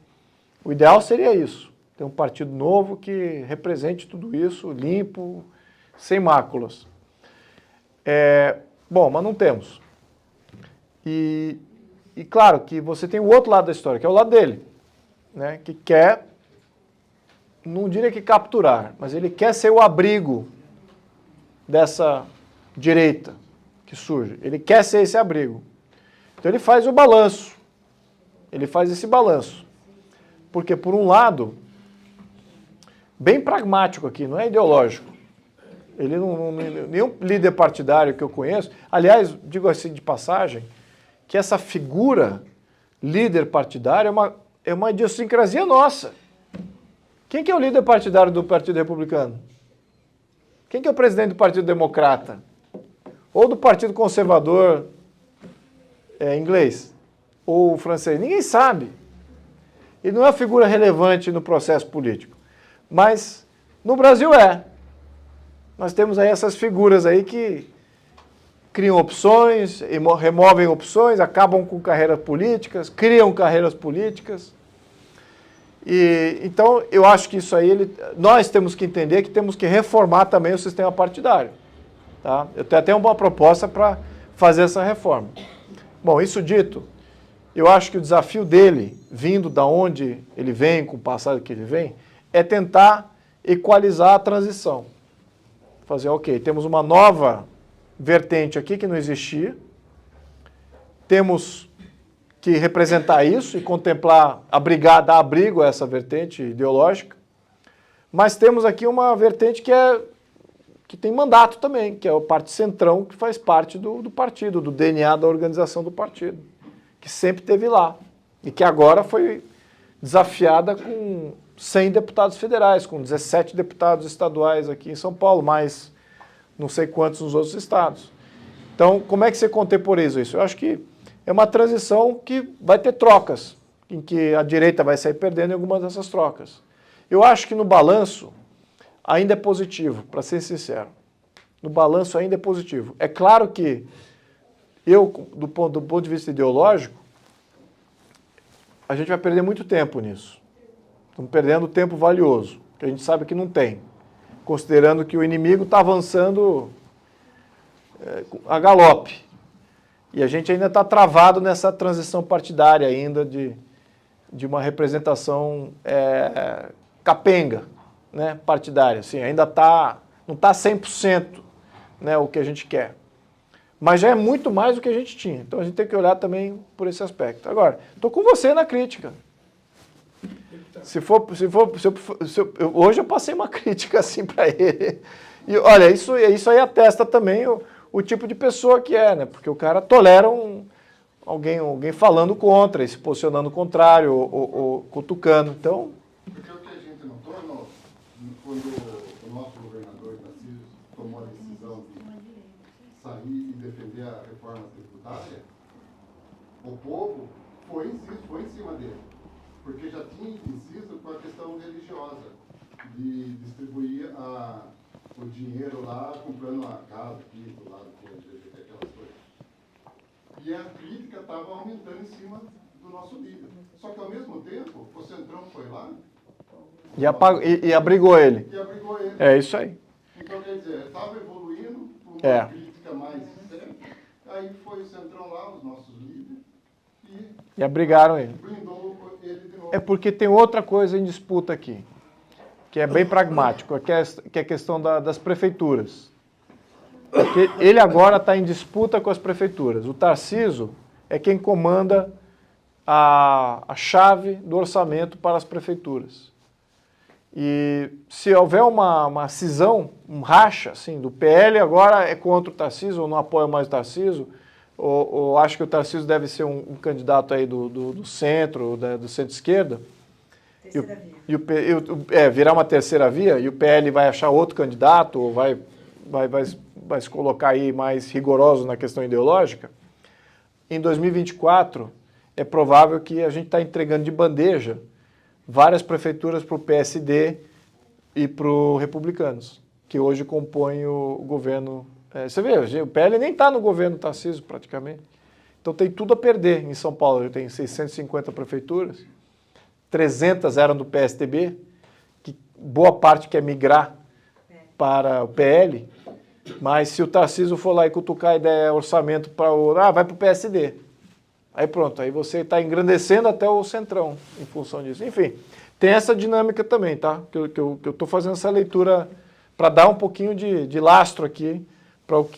O ideal seria isso, ter um partido novo que represente tudo isso, limpo, sem máculas. Bom, mas não temos. E claro que você tem o outro lado da história, que é o lado dele, né, que quer, não diria que capturar, mas ele quer ser o abrigo dessa direita que surge. Ele quer ser esse abrigo. Então ele faz o balanço. Ele faz esse balanço. Porque, por um lado, bem pragmático aqui, não é ideológico. Ele nenhum líder partidário que eu conheço, aliás, digo assim de passagem, que essa figura líder partidário é uma idiosincrasia nossa. Quem que é o líder partidário do Partido Republicano? Quem que é o presidente do Partido Democrata? Ou do Partido Conservador inglês? Ou francês? Ninguém sabe. Ele não é uma figura relevante no processo político. Mas no Brasil é. Nós temos aí essas figuras aí que criam opções, removem opções, acabam com carreiras políticas, criam carreiras políticas. Então, eu acho que isso aí, nós temos que entender que temos que reformar também o sistema partidário. Tá? Eu tenho até uma proposta para fazer essa reforma. Bom, isso dito, eu acho que o desafio dele, vindo da onde ele vem, com o passado que ele vem, é tentar equalizar a transição. Fazer, ok, temos uma nova vertente aqui que não existia, temos que representar isso e contemplar, dar abrigo a essa vertente ideológica, mas temos aqui uma vertente que tem mandato também, que é a parte centrão, que faz parte do partido, do DNA da organização do partido, que sempre esteve lá, e que agora foi desafiada com 100 deputados federais, com 17 deputados estaduais aqui em São Paulo, mais não sei quantos nos outros estados. Então, como é que você contemporiza isso? Eu acho que é uma transição que vai ter trocas, em que a direita vai sair perdendo em algumas dessas trocas. Eu acho que no balanço ainda é positivo, para ser sincero. No balanço ainda é positivo. É claro que do ponto de vista ideológico, a gente vai perder muito tempo nisso. Estamos perdendo tempo valioso, que a gente sabe que não tem, considerando que o inimigo está avançando a galope. E a gente ainda está travado nessa transição partidária ainda de uma representação capenga, né, partidária, assim, ainda não está 100%, né, o que a gente quer. Mas já é muito mais do que a gente tinha. Então a gente tem que olhar também por esse aspecto. Agora, estou com você na crítica. Hoje eu passei uma crítica assim para ele. E olha, isso aí atesta também o tipo de pessoa que é, né? Porque o cara tolera alguém falando contra, e se posicionando contrário, ou cutucando. Então.
Porque o que a gente notou, quando o nosso governador Tarcísio tomou a decisão de sair e defender a reforma tributária, o povo foi em cima dele. Porque já tinha inciso com a questão religiosa, de distribuir o dinheiro lá, comprando a casa, aqui, do lado do LGBT, aquelas coisas. E a crítica estava aumentando em cima do nosso líder. Só que, ao mesmo tempo, o Centrão foi lá...
E abrigou ele.
E abrigou ele.
É isso aí.
Então, quer dizer, estava evoluindo por uma crítica mais séria. Aí foi o Centrão lá, os nossos líderes,
e abrigaram ele.
Blindou ele de novo.
É porque tem outra coisa em disputa aqui, que é bem pragmático, que é a questão das prefeituras. Porque ele agora está em disputa com as prefeituras. O Tarcísio é quem comanda a chave do orçamento para as prefeituras. E se houver uma cisão, um racha, assim, do PL agora é contra o Tarcísio, ou não apoia mais o Tarcísio, ou acho que o Tarcísio deve ser um candidato aí do centro, do centro-esquerda, virar uma terceira via, e o PL vai achar outro candidato, ou vai se colocar aí mais rigoroso na questão ideológica, em 2024 é provável que a gente está entregando de bandeja várias prefeituras para o PSD e para os republicanos, que hoje compõem o governo. Você vê, o PL nem está no governo Tarcísio praticamente. Então tem tudo a perder em São Paulo. Tem 650 prefeituras, 300 eram do PSDB, que boa parte quer migrar para o PL, mas se o Tarcísio for lá e cutucar a ideia, orçamento para vai para o PSD. Aí pronto, aí você está engrandecendo até o Centrão em função disso. Enfim, tem essa dinâmica também, tá? Que eu estou fazendo essa leitura para dar um pouquinho de lastro aqui para o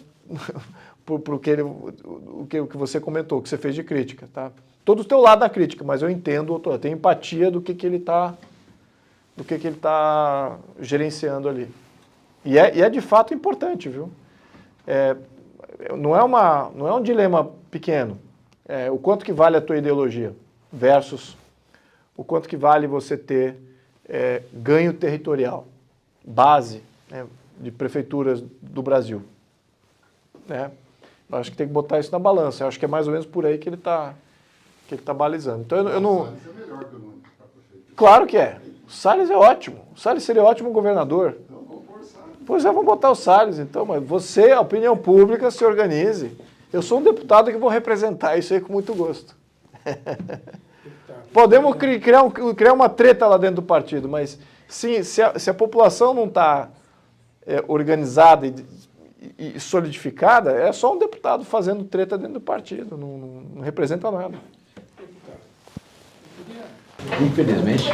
que você comentou, que você fez de crítica, tá? Tô do teu lado da crítica, mas eu entendo, eu tenho empatia do que ele está gerenciando ali. E é de fato importante, viu? Não é um dilema pequeno. O quanto que vale a tua ideologia versus o quanto que vale você ter ganho territorial, base, né, de prefeituras do Brasil. Eu acho que tem que botar isso na balança. Eu acho que é mais ou menos por aí que ele está balizando. Então eu não...
O Salles é melhor que o Nunes para prefeito.
Claro que é. O Salles é ótimo. O Salles seria ótimo governador.
Então vamos pôr o Salles.
Pois vamos botar o Salles, então. Mas você, a opinião pública, se organize. Eu sou um deputado que vou representar isso aí com muito gosto. Podemos criar uma treta lá dentro do partido, mas se a população não está organizada e solidificada, é só um deputado fazendo treta dentro do partido, não representa nada.
Infelizmente,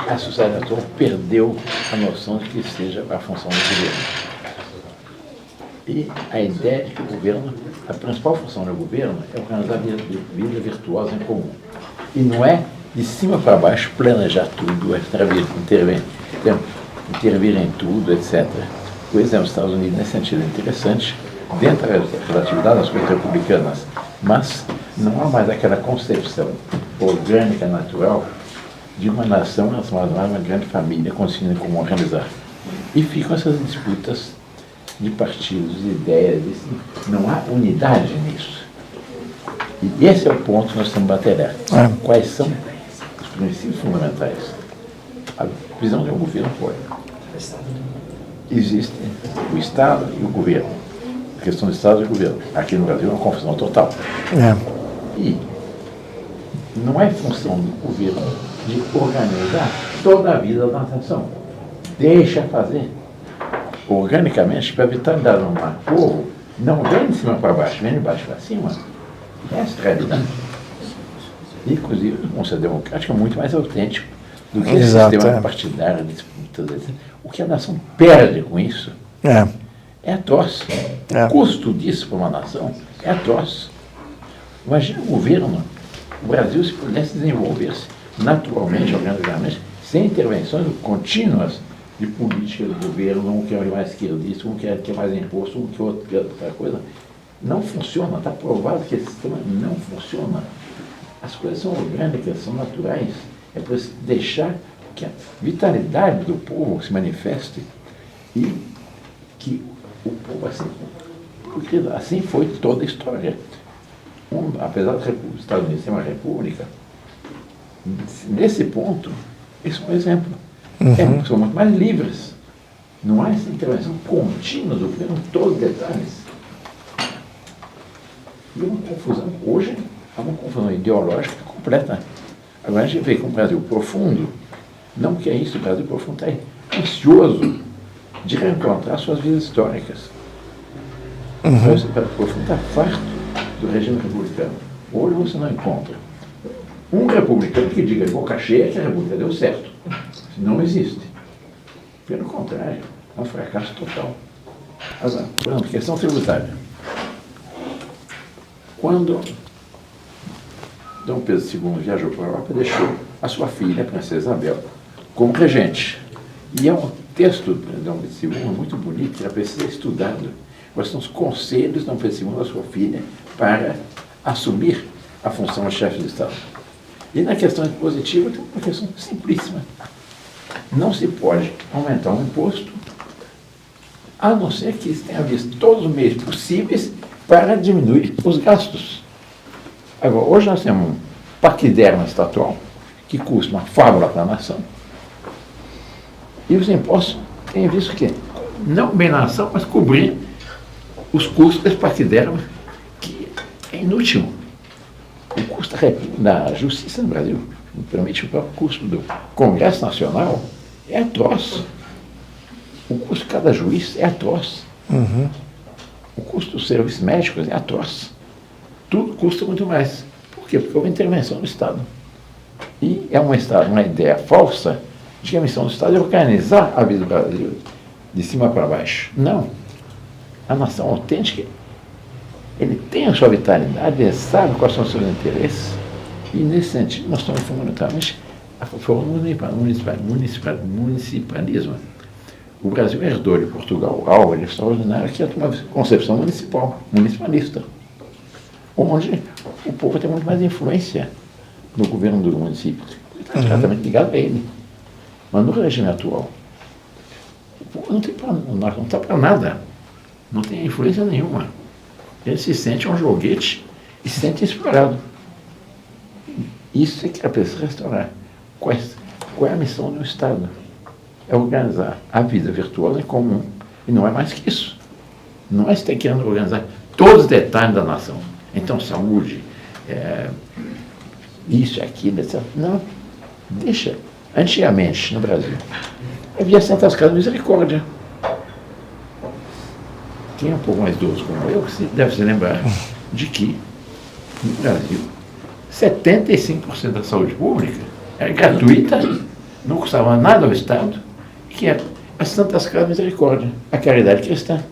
a sociedade atual perdeu a noção de que seja a função do governo. E a ideia de que o governo, a principal função do governo é organizar a vida virtuosa em comum. E não é de cima para baixo planejar tudo, intervir em tudo, etc. O exemplo dos Estados Unidos, nesse sentido, é interessante, dentro da relatividade das coisas republicanas, mas não há mais aquela concepção orgânica, natural, de uma nação transformada uma grande família, conseguindo como organizar. E ficam essas disputas de partidos, de ideias, não há unidade nisso. E esse é o ponto que nós temos que bater. Quais são os princípios fundamentais? A visão de um governo foi. Existe o Estado e o governo. A questão do Estado e do governo. Aqui no Brasil é uma confusão total. E não é função do governo de organizar toda a vida da nação. Deixa fazer. Organicamente, para a vitalidade do povo, não vem de cima para baixo, vem de baixo para cima. Essa é a realidade. Inclusive, um sistema democrático é muito mais autêntico do que esse sistema partidário, disputas, etc. O que a nação perde com isso é atroz. O custo disso para uma nação é atroz. Imagina o governo, o Brasil, se pudesse desenvolver-se naturalmente, organicamente, sem intervenções contínuas de política do governo, um que é mais esquerdista, um que é mais imposto, um que outro que é outra coisa. Não funciona, está provado que esse sistema não funciona. As coisas são orgânicas, são naturais. É para deixar que a vitalidade do povo se manifeste e que o povo assim, porque assim foi toda a história. Apesar dos Estados Unidos ser uma república, nesse ponto, isso é um exemplo. São muito mais livres. Não há essa intervenção contínua do governo em todos os detalhes. E uma confusão, hoje, há uma confusão ideológica completa. Agora a gente vê que um Brasil profundo, não que é isso, o Brasil profundo está ansioso de reencontrar suas vidas históricas. O Brasil profundo está farto do regime republicano. Hoje você não encontra um republicano que diga de boca cheia que a república deu certo. Não existe. Pelo contrário, é um fracasso total. Agora, por exemplo, questão tributária. Quando Dom Pedro II viajou para a Europa, deixou a sua filha, a princesa Isabel, como regente. E é um texto de Dom Pedro II muito bonito, que ela precisa ser estudado. Quais são os conselhos de Dom Pedro II da sua filha para assumir a função de chefe de Estado. E na questão impositiva tem uma questão simplíssima. Não se pode aumentar um imposto, a não ser que se tenha visto todos os meios possíveis para diminuir os gastos. Agora, hoje nós temos um paquidermo estatal que custa uma fábula para a nação. E os impostos têm visto que não bem na nação, mas cobrir os custos desse paquidermo, que é inútil. O custo da justiça no Brasil, permite o próprio custo do Congresso Nacional, é atroz. O custo de cada juiz é atroz. O custo dos serviços médicos é atroz. Tudo custa muito mais. Por quê? Porque houve intervenção do Estado. E é uma ideia falsa de que a missão do Estado é organizar a vida do Brasil de cima para baixo. Não. A nação autêntica, ele tem a sua vitalidade, ele sabe quais são os seus interesses. E, nesse sentido, nós estamos fundamentalmente a favor do municipalismo. O Brasil herdou de Portugal algo extraordinário, que é uma concepção municipalista, onde o povo tem muito mais influência no governo do município. Ele está diretamente ligado a ele. Mas no regime atual, o povo não está para nada, não tem influência nenhuma. Ele se sente um joguete e se sente explorado. Isso é que é preciso restaurar. Qual é a missão do Estado? É organizar a vida virtuosa em comum. E não é mais que isso. Não é estar querendo organizar todos os detalhes da nação. Então, saúde, isso, aquilo, etc. Não. Deixa. Antigamente, no Brasil, havia Santas Casas de Misericórdia. Quem é um pouco mais idoso como eu, deve se lembrar de que, no Brasil, 75% da saúde pública era gratuita, não custava nada ao Estado, que era as Santas Casas de Misericórdia, a caridade cristã.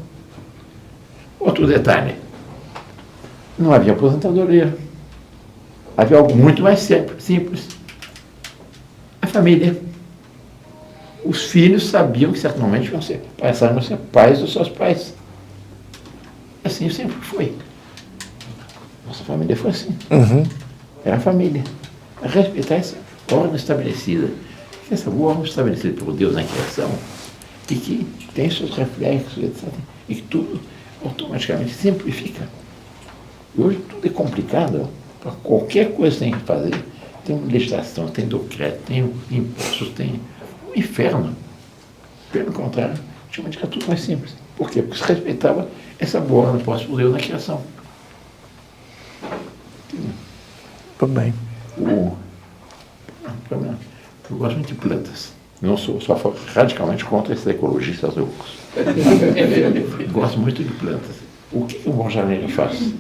Outro detalhe, não havia aposentadoria. Havia algo muito mais simples. A família. Os filhos sabiam que certamente passaram a ser pais dos seus pais. Assim sempre foi. Nossa família foi assim. Era a família. A respeitar essa ordem estabelecida. Essa ordem estabelecida por Deus na criação e que tem seus reflexos, etc. E que tudo automaticamente simplifica. E hoje tudo é complicado. Para qualquer coisa que tem que fazer, tem legislação, tem decreto, tem impostos, tem um inferno. Pelo contrário, antigamente era tudo mais simples. Por quê? Porque se respeitava essa boa ordem posta por Deus na criação.
Tudo bem.
Eu gosto muito de plantas. Não sou radicalmente contra esses ecologistas loucos. Gosto muito de plantas. O que um bom jardineiro faz?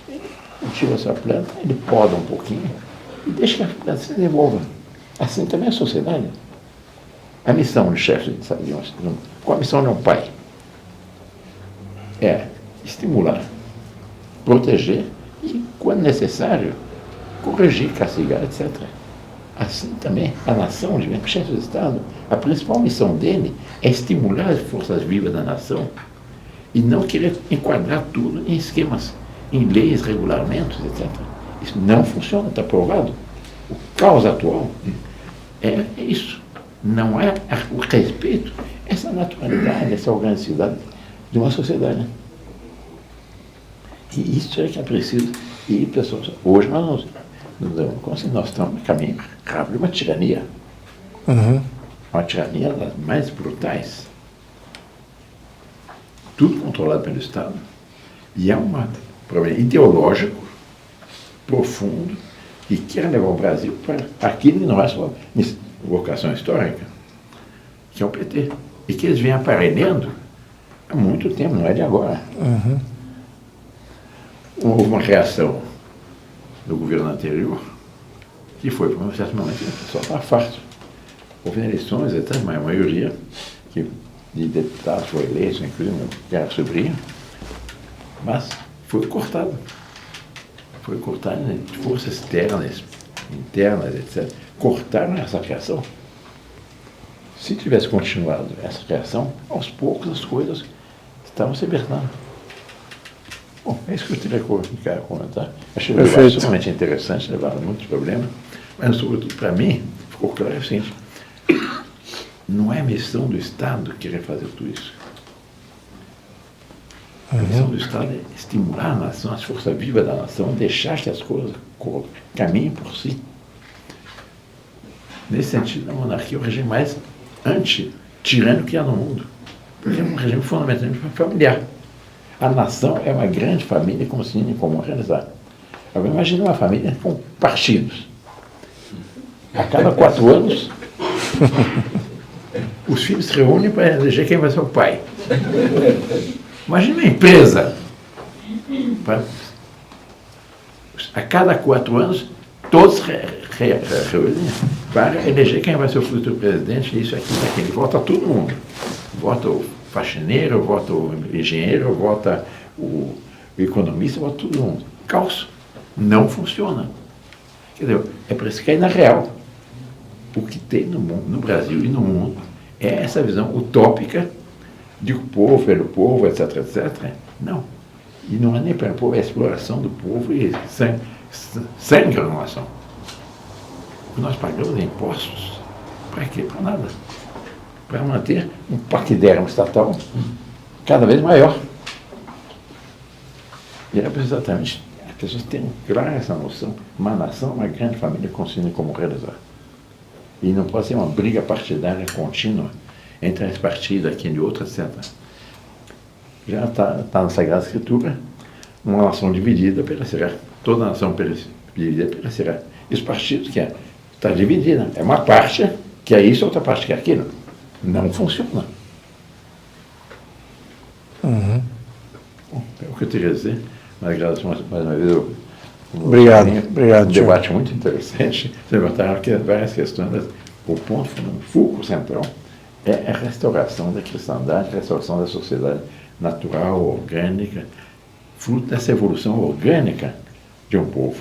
Ele tira a sua planta, ele poda um pouquinho e deixa que a planta se desenvolva. Assim também a sociedade. A missão do chefe de Estado, qual a missão de um pai? É estimular, proteger e, quando necessário, corrigir, castigar, etc. Assim também, a nação, o chefe de Estado, a principal missão dele é estimular as forças vivas da nação e não querer enquadrar tudo em esquemas, em leis, regulamentos, etc. Isso não funciona, está provado. O caos atual é isso. Não é o respeito, essa naturalidade, essa organicidade de uma sociedade. E isso é que é preciso. E, pessoal, hoje nós estamos no caminho rápido de uma tirania. Uma tirania das mais brutais. Tudo controlado pelo Estado. E é um problema ideológico, profundo, que quer levar o Brasil para aquilo que não é só vocação histórica, que é o PT. E que eles vêm aparelhando há muito tempo, não é de agora. Houve uma reação do governo anterior, que foi, por um certo momento, o pessoal estava farto. Houve eleições, até a maioria de deputados foi eleito, inclusive que era sobrinho, mas foi cortado. Foi cortado de forças externas, internas, etc. Cortaram essa reação. Se tivesse continuado essa reação, aos poucos as coisas estavam se libertando. Bom, é isso que eu teria que comentar. Achei extremamente interessante, levaram muitos problemas, mas, sobretudo, para mim, ficou claro o seguinte: não é missão do Estado querer fazer tudo isso. A missão do Estado é estimular a nação, as forças vivas da nação, deixar que as coisas caminhem por si. Nesse sentido, a monarquia é o regime mais anti-tirânico que há no mundo. Porque é um regime fundamentalmente familiar. A nação é uma grande família com um em comum realizar. Agora, imagine uma família com partidos. A cada 4 anos, os filhos se reúnem para eleger quem vai ser o pai. Imagine uma empresa. A cada 4 anos, todos reúnem para eleger quem vai ser o futuro presidente, isso, aquilo, aquilo. Vota todo mundo. Vota o faxineiro, vota o engenheiro, vota o economista, vota todo mundo. Caos. Não funciona. Quer dizer, é para isso cair na real. O que tem no mundo, no Brasil e no mundo, é essa visão utópica de o povo, pelo povo, etc, etc. Não. E não é nem pelo povo, é a exploração do povo e sangra a nação. O que nós pagamos é impostos. Para quê? Para nada. Para manter um paquidermo estatal cada vez maior. E é exatamente, as pessoas têm clara essa noção. Uma nação, uma grande família consciente como realizar. E não pode ser uma briga partidária contínua entre esse partido, aquele e outro, etc. Já está na Sagrada Escritura, uma nação dividida perecerá. Toda nação dividida perecerá. E os partidos que está dividida. É uma parte que é isso, outra parte que é aquilo. Não funciona. Bom, é o que eu teria a dizer. Mas agradeço mais uma vez
obrigado,
um debate muito interessante. Você levantaram várias questões. O ponto, o foco central é a restauração da cristandade, a restauração da sociedade natural, orgânica, fruto dessa evolução orgânica de um povo.